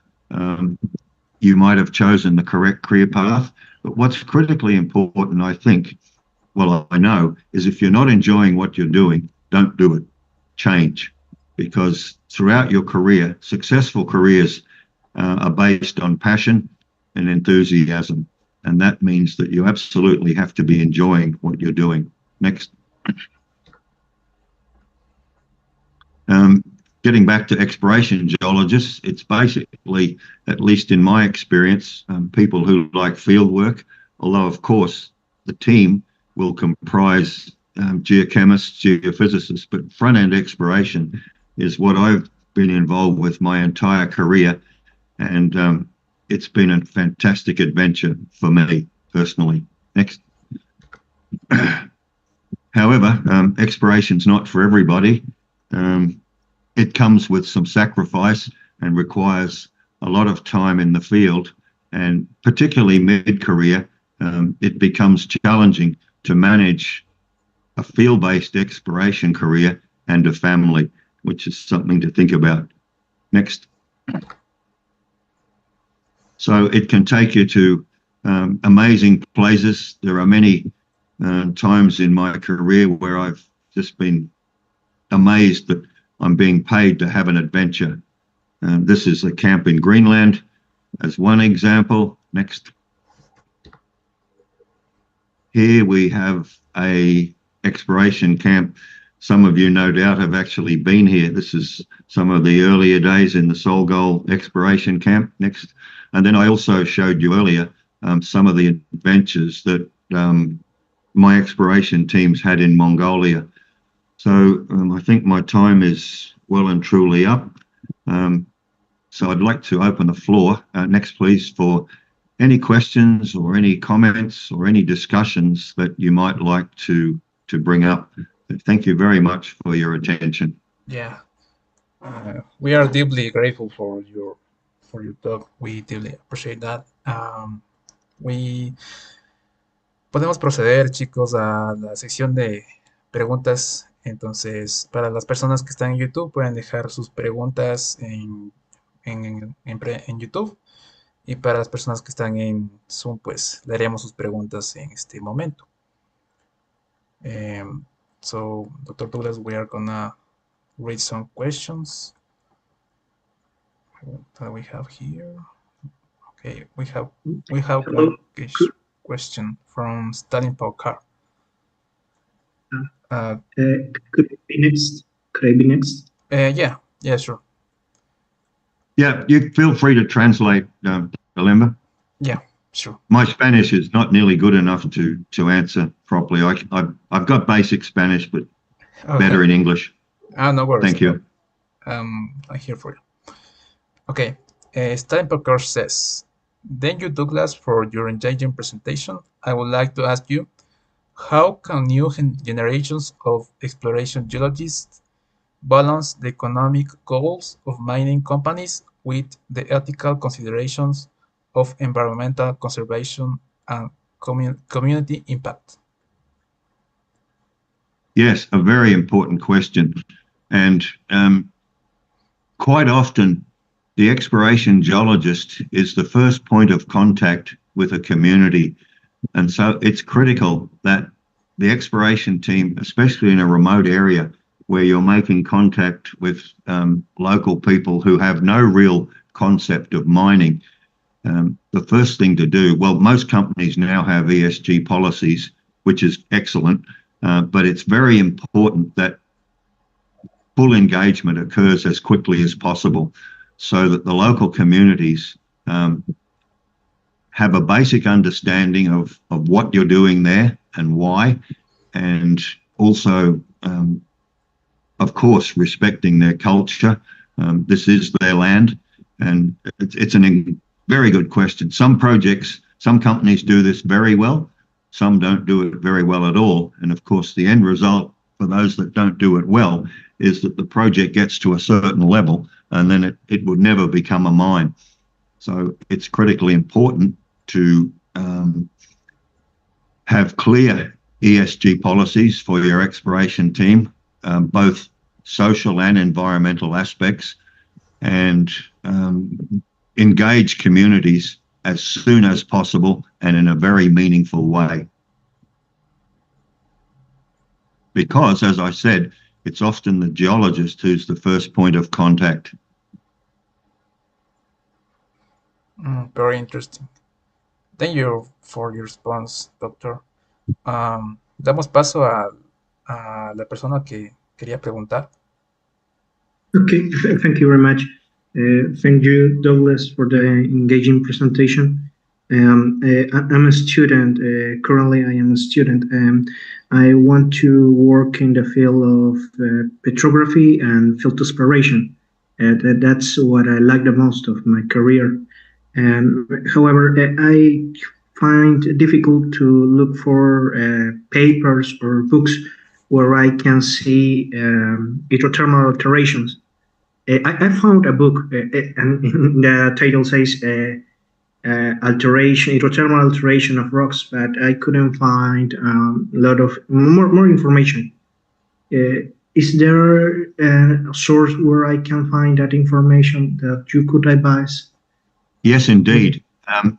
you might have chosen the correct career path. But what's critically important, I think, well, I know, is if you're not enjoying what you're doing, don't do it. Change. Because throughout your career, successful careers are based on passion and enthusiasm. And that means that you absolutely have to be enjoying what you're doing. Next. Getting back to exploration geologists, it's basically, at least in my experience, people who like field work, although of course the team will comprise geochemists, geophysicists, but front-end exploration is what I've been involved with my entire career, and it's been a fantastic adventure for me personally. Next. However, exploration's not for everybody. It comes with some sacrifice and requires a lot of time in the field, and particularly mid-career, it becomes challenging to manage a field-based exploration career and a family, which is something to think about. Next. So it can take you to amazing places. There are many times in my career where I've just been amazed that I'm being paid to have an adventure. This is a camp in Greenland as one example. Next. Here we have a exploration camp. Some of you no doubt have actually been here. This is some of the earlier days in the Solgol exploration camp. Next. And then I also showed you earlier some of the adventures that my exploration teams had in Mongolia. So I think my time is well and truly up. So I'd like to open the floor, next please, for any questions or any comments or any discussions that you might like to bring up. Thank you very much for your attention. Yeah, we are deeply grateful for your talk. We deeply appreciate that. We podemos proceder, chicos, a la sección de preguntas. Entonces, para las personas que están en YouTube, pueden dejar sus preguntas en YouTube. Y para las personas que están en Zoom, pues leeremos sus preguntas en este momento. So, Dr. Douglas, we are gonna read some questions that we have here. Okay, we have Hello. one question from Stalin Paukar. Uh, Could I be next? Could I be next? yeah, sure. Yeah, you feel free to translate, Dilemma. Yeah, sure. My Spanish is not nearly good enough to answer properly. I've got basic Spanish, but better Okay. in English. No worries. Thank you. I'm here for you. Okay. Stalin Paukar says, "Thank you, Douglas, for your engaging presentation. I would like to ask you, how can new generations of exploration geologists balance the economic goals of mining companies with the ethical considerations of environmental conservation and community impact?" Yes, a very important question. And quite often, the exploration geologist is the first point of contact with a community. And so it's critical that the exploration team, especially in a remote area where you're making contact with local people who have no real concept of mining, the first thing to do, well, most companies now have ESG policies, which is excellent, but it's very important that full engagement occurs as quickly as possible so that the local communities have a basic understanding of what you're doing there and why, and also, of course, respecting their culture. This is their land, and it's a very good question. Some projects, some companies do this very well, some don't do it very well at all. And of course, the end result for those that don't do it well is that the project gets to a certain level and then it would never become a mine. So it's critically important to have clear ESG policies for your exploration team, both social and environmental aspects, and engage communities as soon as possible and in a very meaningful way. Because, as I said, it's often the geologist who's the first point of contact. Very interesting. Thank you for your response, doctor. Damos paso a la persona que quería preguntar. Okay, thank you very much. Thank you, Douglas, for the engaging presentation. I'm a student. Currently, I am a student. I want to work in the field of petrography and field exploration. That's what I like the most of my career. However, I find it difficult to look for papers or books where I can see hydrothermal alterations. I found a book, and the title says hydrothermal alteration of rocks, but I couldn't find a lot of more information. Is there a source where I can find that information that you could advise? Yes, indeed.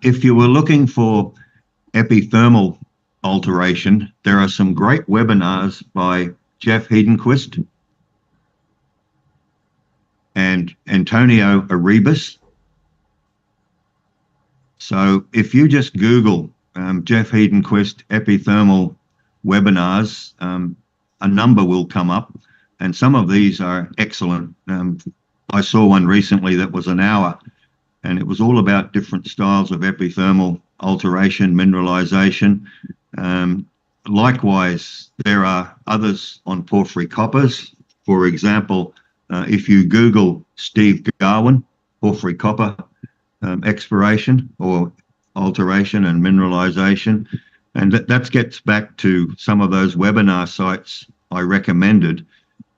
If you were looking for epithermal alteration, there are some great webinars by Jeff Hedenquist and Antonio Arribas. So if you just Google Jeff Hedenquist epithermal webinars, a number will come up, and some of these are excellent. I saw one recently that was an hour, and it was all about different styles of epithermal alteration, mineralization. Likewise, there are others on porphyry coppers. For example, if you Google Steve Garwin, porphyry copper exploration or alteration and mineralization, and that gets back to some of those webinar sites I recommended,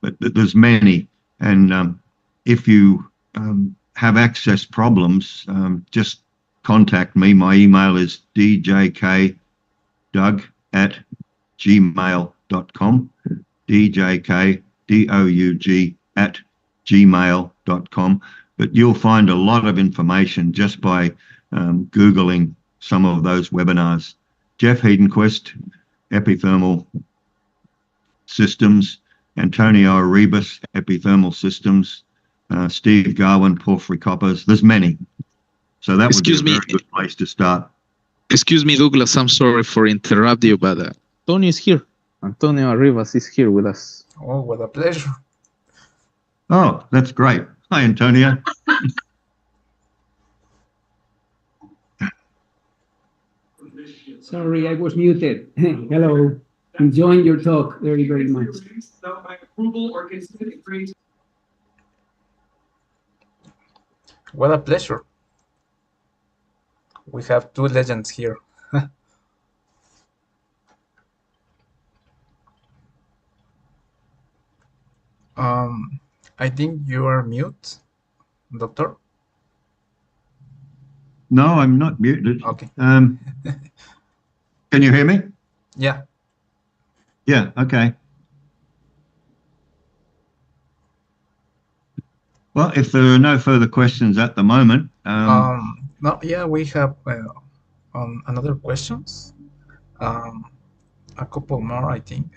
but there's many. And if you have access problems, just contact me. My email is djkdoug@gmail.com, djkdoug@gmail.com. But you'll find a lot of information just by Googling some of those webinars. Jeff Hedenquist, epithermal systems, Antonio Arribas, epithermal systems, Steve Garwin, porphyry coppers. There's many. So that would be a very good place to start. Excuse me, Douglas, I'm sorry for interrupting you, but Antonio is here. Antonio Arribas is here with us. Oh, what a pleasure. Oh, that's great. Hi, Antonio. Sorry, I was muted. Hello. Enjoying your talk very, very much. What a pleasure. We have two legends here. I think you are mute, Doctor. No, I'm not muted. Okay. Can you hear me? Yeah. Yeah, okay. Well, if there are no further questions at the moment. No, yeah, we have another questions. A couple more, I think.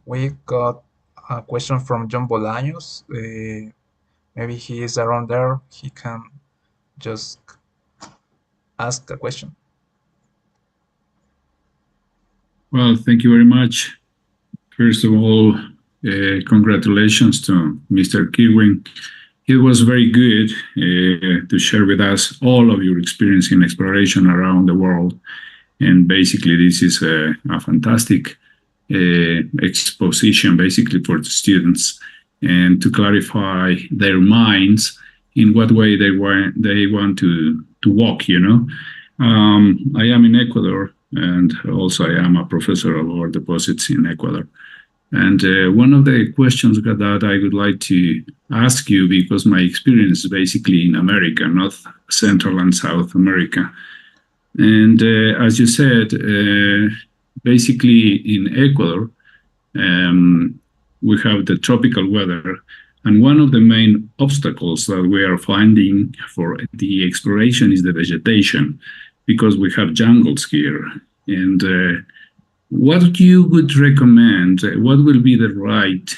We got a question from John Bolaños. Maybe he is around there. He can just ask a question. Well, thank you very much. First of all, congratulations to Mr. Kirwin. It was very good to share with us all of your experience in exploration around the world. And basically, this is a fantastic exposition, basically, for the students, and to clarify their minds in what way they want to walk, you know. I am in Ecuador, and also I am a professor of ore deposits in Ecuador. And one of the questions that I would like to ask you, because my experience is basically in America, North, Central, and South America. And as you said, basically in Ecuador, we have the tropical weather. And one of the main obstacles that we are finding for the exploration is the vegetation, because we have jungles here. And what you would recommend, what will be the right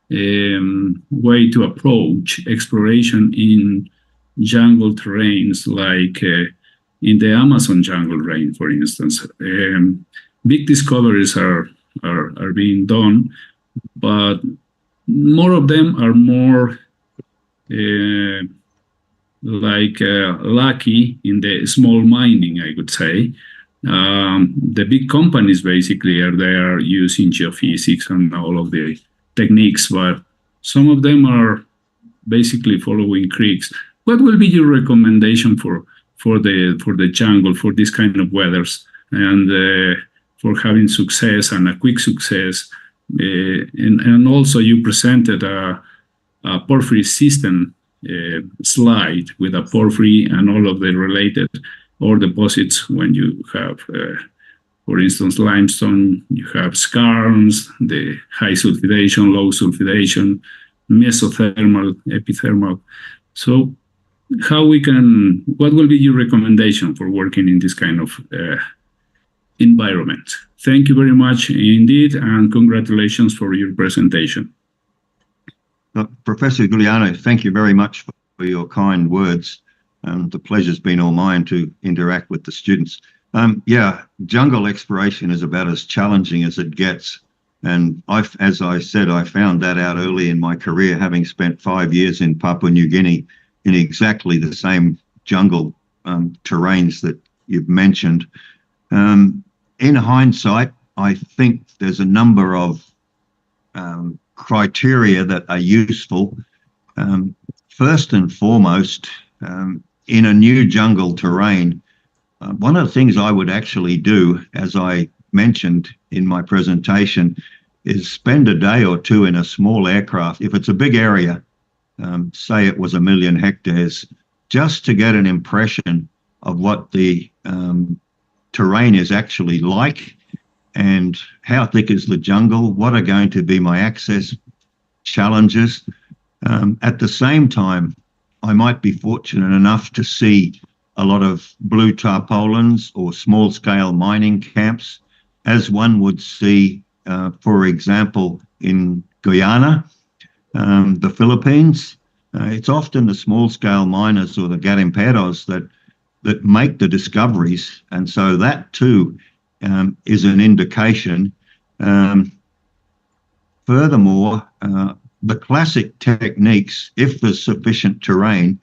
way to approach exploration in jungle terrains, like in the Amazon jungle rain, for instance? Big discoveries are being done, but more of them are more lucky in the small mining, I would say. The big companies basically are there using geophysics and all of the techniques, but some of them are basically following creeks. What will be your recommendation for the jungle, for this kind of weathers, and for having success and a quick success? And also you presented a porphyry system slide with a porphyry and all of the related ore deposits. When you have, for instance, limestone, you have skarns, the high sulfidation, low sulfidation, mesothermal, epithermal. So what will be your recommendation for working in this kind of environment? Thank you very much indeed, and congratulations for your presentation. Professor Giuliano, thank you very much for your kind words. The pleasure's been all mine to interact with the students. Yeah, jungle exploration is about as challenging as it gets. And as I said, I found that out early in my career, having spent 5 years in Papua New Guinea in exactly the same jungle terrains that you've mentioned. In hindsight, I think there's a number of criteria that are useful. First and foremost, in a new jungle terrain, one of the things I would actually do, as I mentioned in my presentation, is spend a day or two in a small aircraft. If it's a big area, say it was 1 million hectares, just to get an impression of what the terrain is actually like, and how thick is the jungle, what are going to be my access challenges. At the same time, I might be fortunate enough to see a lot of blue tarpaulins or small-scale mining camps, as one would see for example, in Guyana, the Philippines, it's often the small-scale miners or the garimperos that make the discoveries, and so that too is an indication. Furthermore, the classic techniques, if there's sufficient terrain,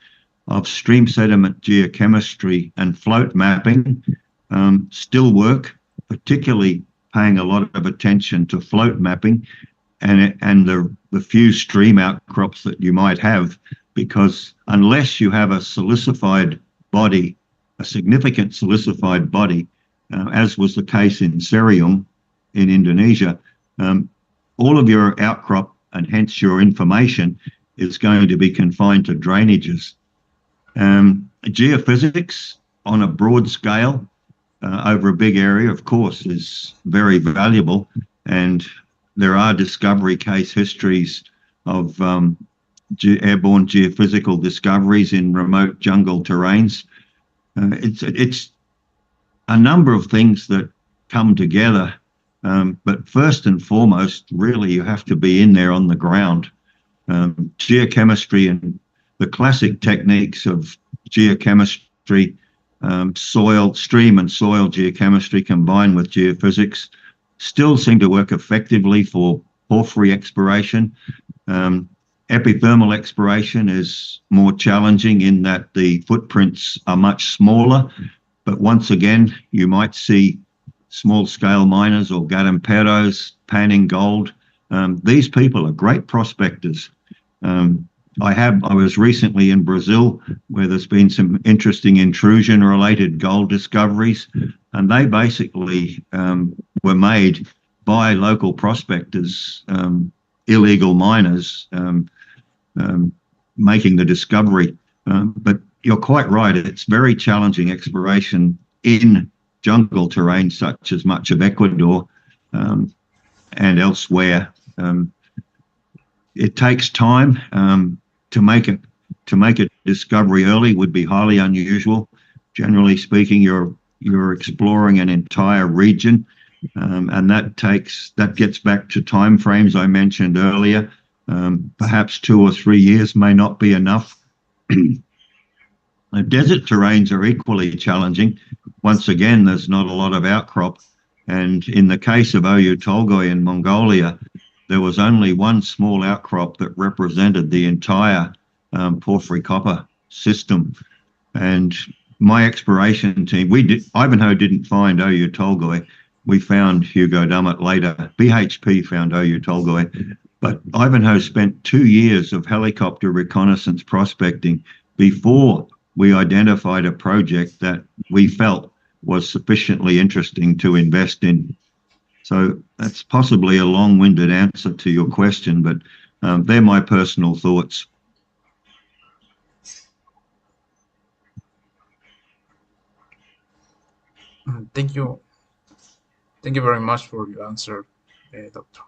of stream sediment geochemistry and float mapping still work, particularly paying a lot of attention to float mapping and the few stream outcrops that you might have, because unless you have a silicified body, a significant silicified body, as was the case in Serium in Indonesia, all of your outcrop and hence your information is going to be confined to drainages. Geophysics on a broad scale over a big area, of course, is very valuable, and there are discovery case histories of airborne geophysical discoveries in remote jungle terrains. It's a number of things that come together, but first and foremost, really, you have to be in there on the ground. Geochemistry and the classic techniques of geochemistry, stream and soil geochemistry combined with geophysics still seem to work effectively for porphyry exploration. Epithermal exploration is more challenging in that the footprints are much smaller, but once again, you might see small-scale miners or garimperos panning gold. These people are great prospectors. I was recently in Brazil, where there's been some interesting intrusion-related gold discoveries, and they basically were made by local prospectors, illegal miners, making the discovery. But you're quite right, it's very challenging exploration in jungle terrain such as much of Ecuador and elsewhere. It takes time. To make a discovery early would be highly unusual. Generally speaking, you're exploring an entire region, and that gets back to time frames I mentioned earlier. Perhaps 2 or 3 years may not be enough. Desert terrains are equally challenging. Once again, there's not a lot of outcrop, and in the case of Oyu Tolgoi in Mongolia, there was only one small outcrop that represented the entire porphyry copper system. And my exploration team, Ivanhoe didn't find Oyu Tolgoi. We found Hugo Dummett later. BHP found Oyu Tolgoi. But Ivanhoe spent 2 years of helicopter reconnaissance prospecting before we identified a project that we felt was sufficiently interesting to invest in. So that's possibly a long-winded answer to your question, but they're my personal thoughts. Thank you. Thank you very much for your answer, Doctor.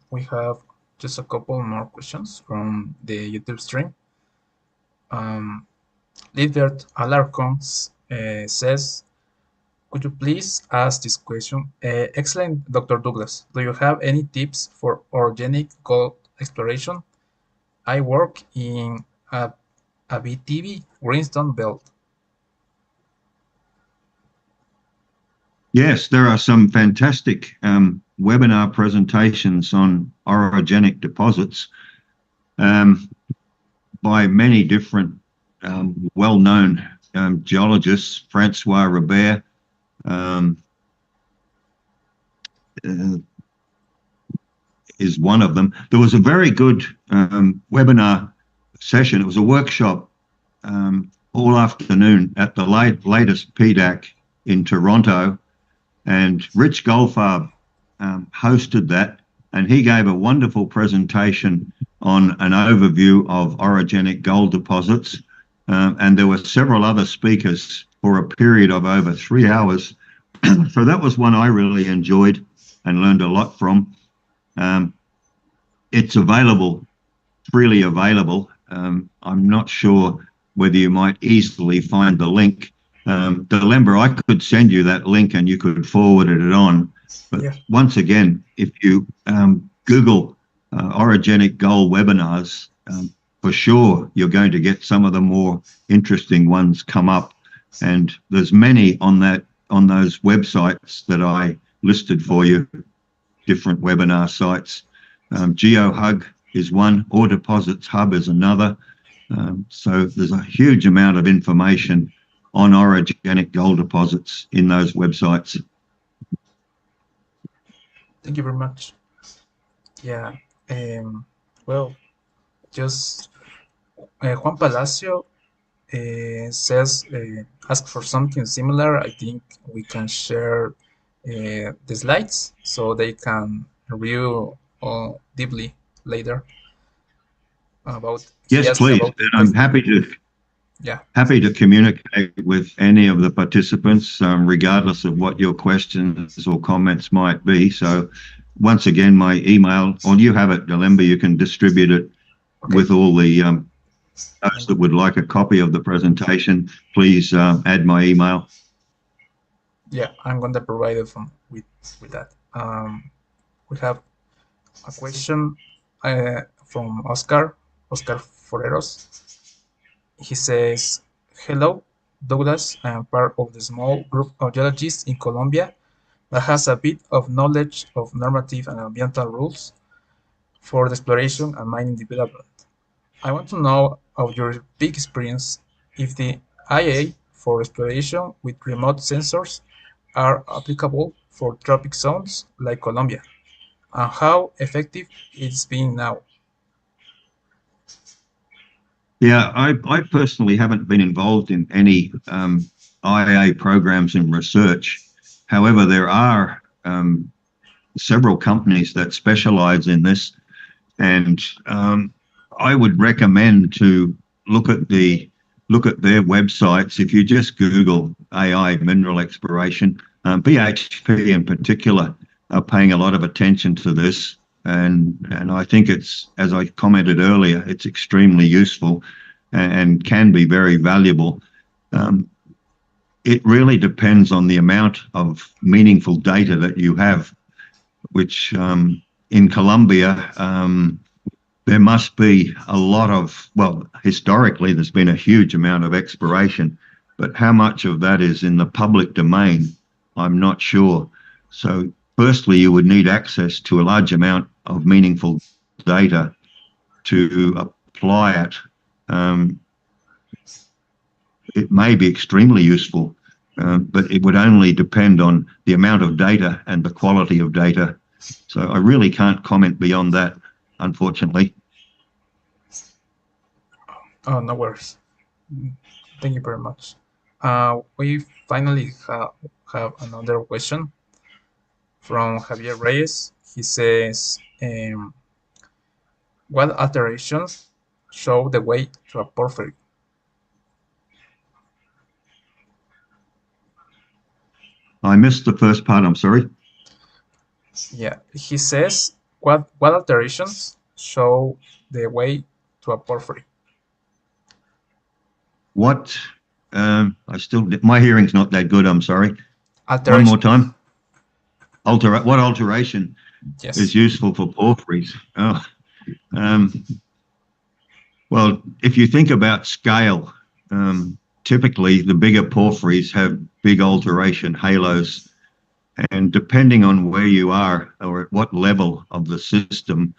We have just a couple more questions from the YouTube stream. Lidbert Alarcon says, could you please ask this question? Excellent, Dr. Douglas. Do you have any tips for orogenic gold exploration? I work in a BTV greenstone belt. Yes, there are some fantastic webinar presentations on orogenic deposits by many different well-known geologists. Francois Robert is one of them. There was a very good webinar session. It was a workshop all afternoon at the latest PDAC in Toronto, and Rich Goldfarb hosted that, and he gave a wonderful presentation on an overview of orogenic gold deposits, and there were several other speakers for a period of over 3 hours. So that was one I really enjoyed and learned a lot from. It's available, freely available. I'm not sure whether you might easily find the link. Delember, I could send you that link and you could forward it on. But Yeah. once again, if you Google orogenic gold webinars, for sure you're going to get some of the more interesting ones come up. And there's many on those websites that I listed for you, different webinar sites. GeoHug is one, Ore Deposits Hub is another. So there's a huge amount of information on orogenic gold deposits in those websites. Thank you very much. Yeah. Well, just Juan Palacio says, ask for something similar. I think we can share the slides so they can review deeply later about. He Yes, asked please. about the And I'm yeah. happy to communicate with any of the participants, regardless of what your questions or comments might be. So once again, my email, or you have it, Galemba, you can distribute it with all the those that would like a copy of the presentation. Please add my email. Yeah, I'm going to provide it with that. We have a question from Oscar Foreros. He says, hello, Douglas. I am part of the small group of geologists in Colombia that has a bit of knowledge of normative and ambiental rules for the exploration and mining development. I want to know of your big experience if the IA for exploration with remote sensors are applicable for tropic zones like Colombia, and how effective it's been now. Yeah, I personally haven't been involved in any IA programs in research. However, there are several companies that specialize in this, and I would recommend to look at their websites. If you just Google AI mineral exploration, BHP in particular are paying a lot of attention to this, and I think it's, as I commented earlier, it's extremely useful and can be very valuable. It really depends on the amount of meaningful data that you have, which in Colombia, there must be a lot of, well, historically, there's been a huge amount of exploration, but how much of that is in the public domain, I'm not sure. So firstly, you would need access to a large amount of meaningful data to apply it. It may be extremely useful, but it would only depend on the amount of data and the quality of data. So I really can't comment beyond that, unfortunately. Oh, no worries. Thank you very much. We finally have another question from Javier Reyes. He says, what alterations show the way to a porphyry? I missed the first part, I'm sorry. Yeah, he says, what alterations show the way to a porphyry? What? My hearing's not that good, I'm sorry. Alteration. One more time. What alteration is useful for porphyries? Oh. Well, if you think about scale, typically the bigger porphyries have big alteration halos, and depending on where you are or at what level of the system,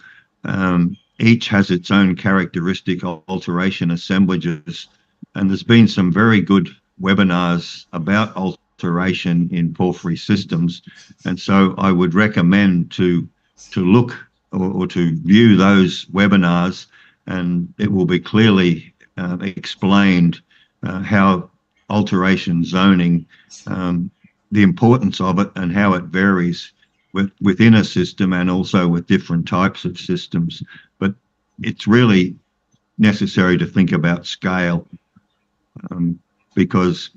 each has its own characteristic alteration assemblages. And there's been some very good webinars about alteration in porphyry systems, and so I would recommend to look or to view those webinars, and it will be clearly explained how alteration zoning, the importance of it and how it varies within a system and also with different types of systems. But it's really necessary to think about scale, because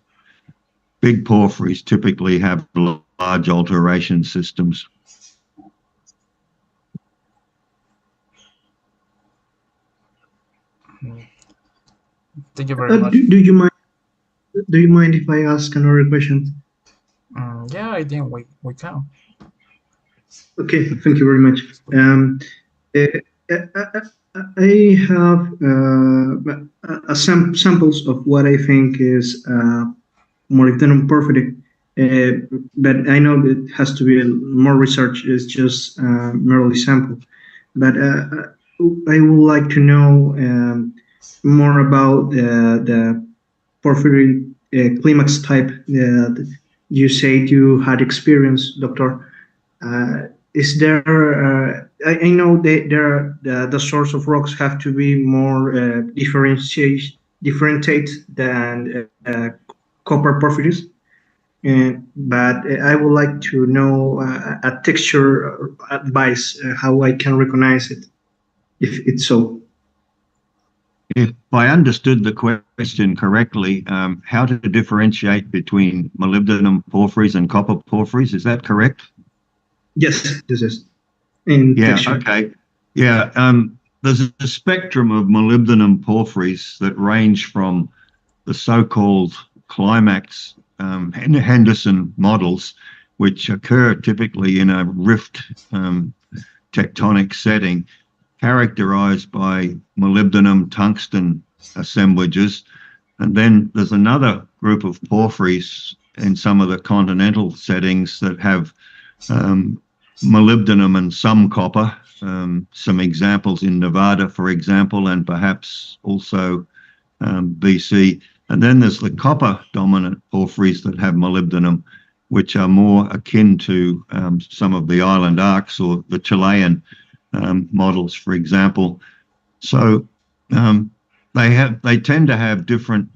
big porphyries typically have large alteration systems. Thank you very much. Do you mind if I ask another question? Yeah, I think we can. Okay, thank you very much. I have samples of what I think is molybdenum porphyry, but I know it has to be more research. It's just merely sample. But I would like to know more about the porphyry climax type. You said you had experience, Doctor. Is there? I know the source of rocks have to be more differentiate than copper porphyries. But I would like to know a texture advice, how I can recognize it, if it's so. If I understood the question correctly, how to differentiate between molybdenum porphyries and copper porphyries, is that correct? Yes, this is. In Yeah, texture. okay. Yeah, there's a spectrum of molybdenum porphyries that range from the so-called climax Henderson models, which occur typically in a rift tectonic setting, characterized by molybdenum tungsten assemblages. And then there's another group of porphyries in some of the continental settings that have molybdenum and some copper. Some examples in Nevada, for example, and perhaps also BC. And then there's the copper dominant porphyries that have molybdenum, which are more akin to some of the island arcs or the Chilean models, for example. So they tend to have different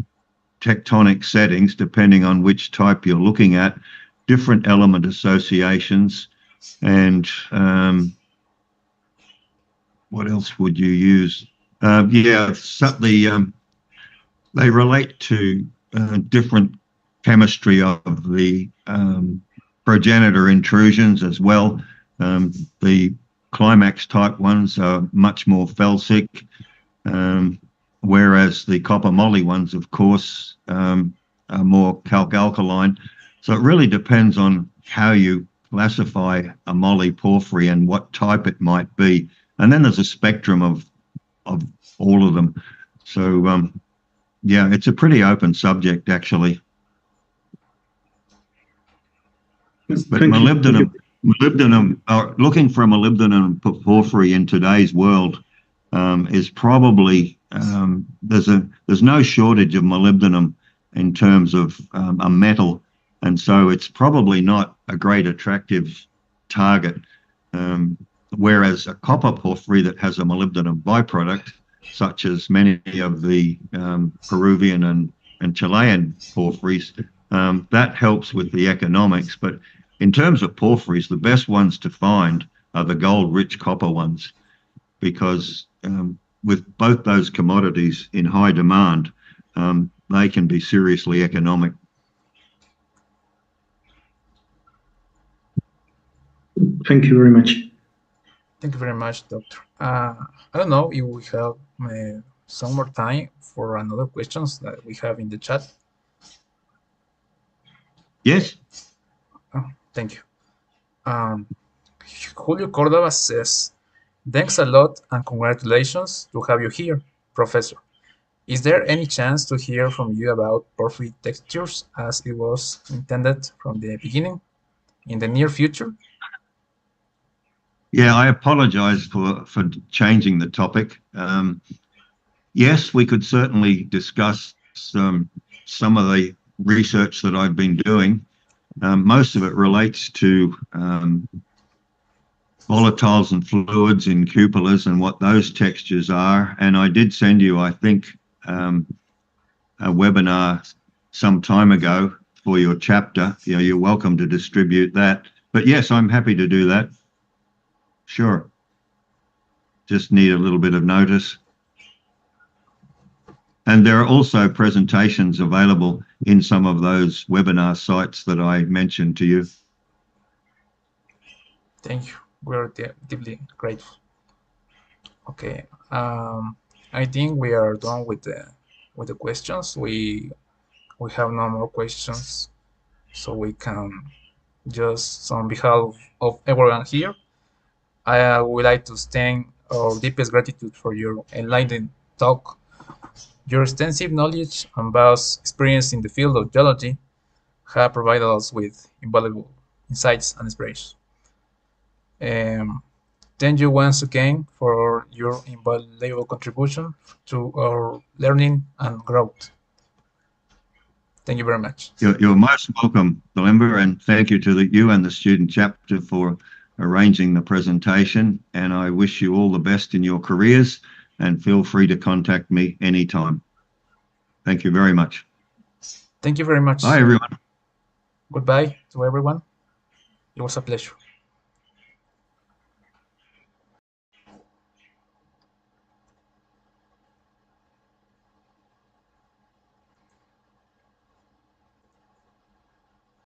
tectonic settings depending on which type you're looking at, different element associations, and what else would you use? They relate to different chemistry of the progenitor intrusions as well. The climax type ones are much more felsic, whereas the copper moly ones, of course, are more calc-alkaline. So it really depends on how you classify a moly porphyry and what type it might be. And then there's a spectrum of all of them. So, yeah, it's a pretty open subject, actually. But molybdenum, looking for a molybdenum porphyry in today's world is probably, there's no shortage of molybdenum in terms of a metal. And so it's probably not a great attractive target. Whereas a copper porphyry that has a molybdenum byproduct, such as many of the Peruvian and Chilean porphyries, that helps with the economics. But in terms of porphyries, the best ones to find are the gold-rich copper ones, because with both those commodities in high demand, they can be seriously economic. Thank you very much. Thank you very much, Doctor. I don't know if we have some more time for another questions that we have in the chat. Yes. Oh, thank you. Julio Cordova says, thanks a lot and congratulations to have you here, Professor. Is there any chance to hear from you about porphyry textures as it was intended from the beginning in the near future? Yeah, I apologize for changing the topic. Yes, we could certainly discuss some of the research that I've been doing. Most of it relates to volatiles and fluids in cupolas and what those textures are. And I did send you, I think, a webinar some time ago for your chapter. You know, you're welcome to distribute that. But yes, I'm happy to do that. Sure. Just need a little bit of notice. And there are also presentations available in some of those webinar sites that I mentioned to you. Thank you. We're deeply grateful. Okay. I think we are done with the questions. We have no more questions, so we can Just on behalf of everyone here, I would like to extend our deepest gratitude for your enlightening talk. Your extensive knowledge and vast experience in the field of geology have provided us with invaluable insights and inspiration. Thank you once again for your invaluable contribution to our learning and growth. Thank you very much. You're most welcome, Belinda, and thank you to you and the student chapter for arranging the presentation. And I wish you all the best in your careers, and feel free to contact me anytime. Thank you very much. Thank you very much. Bye, everyone. Goodbye to everyone. It was a pleasure.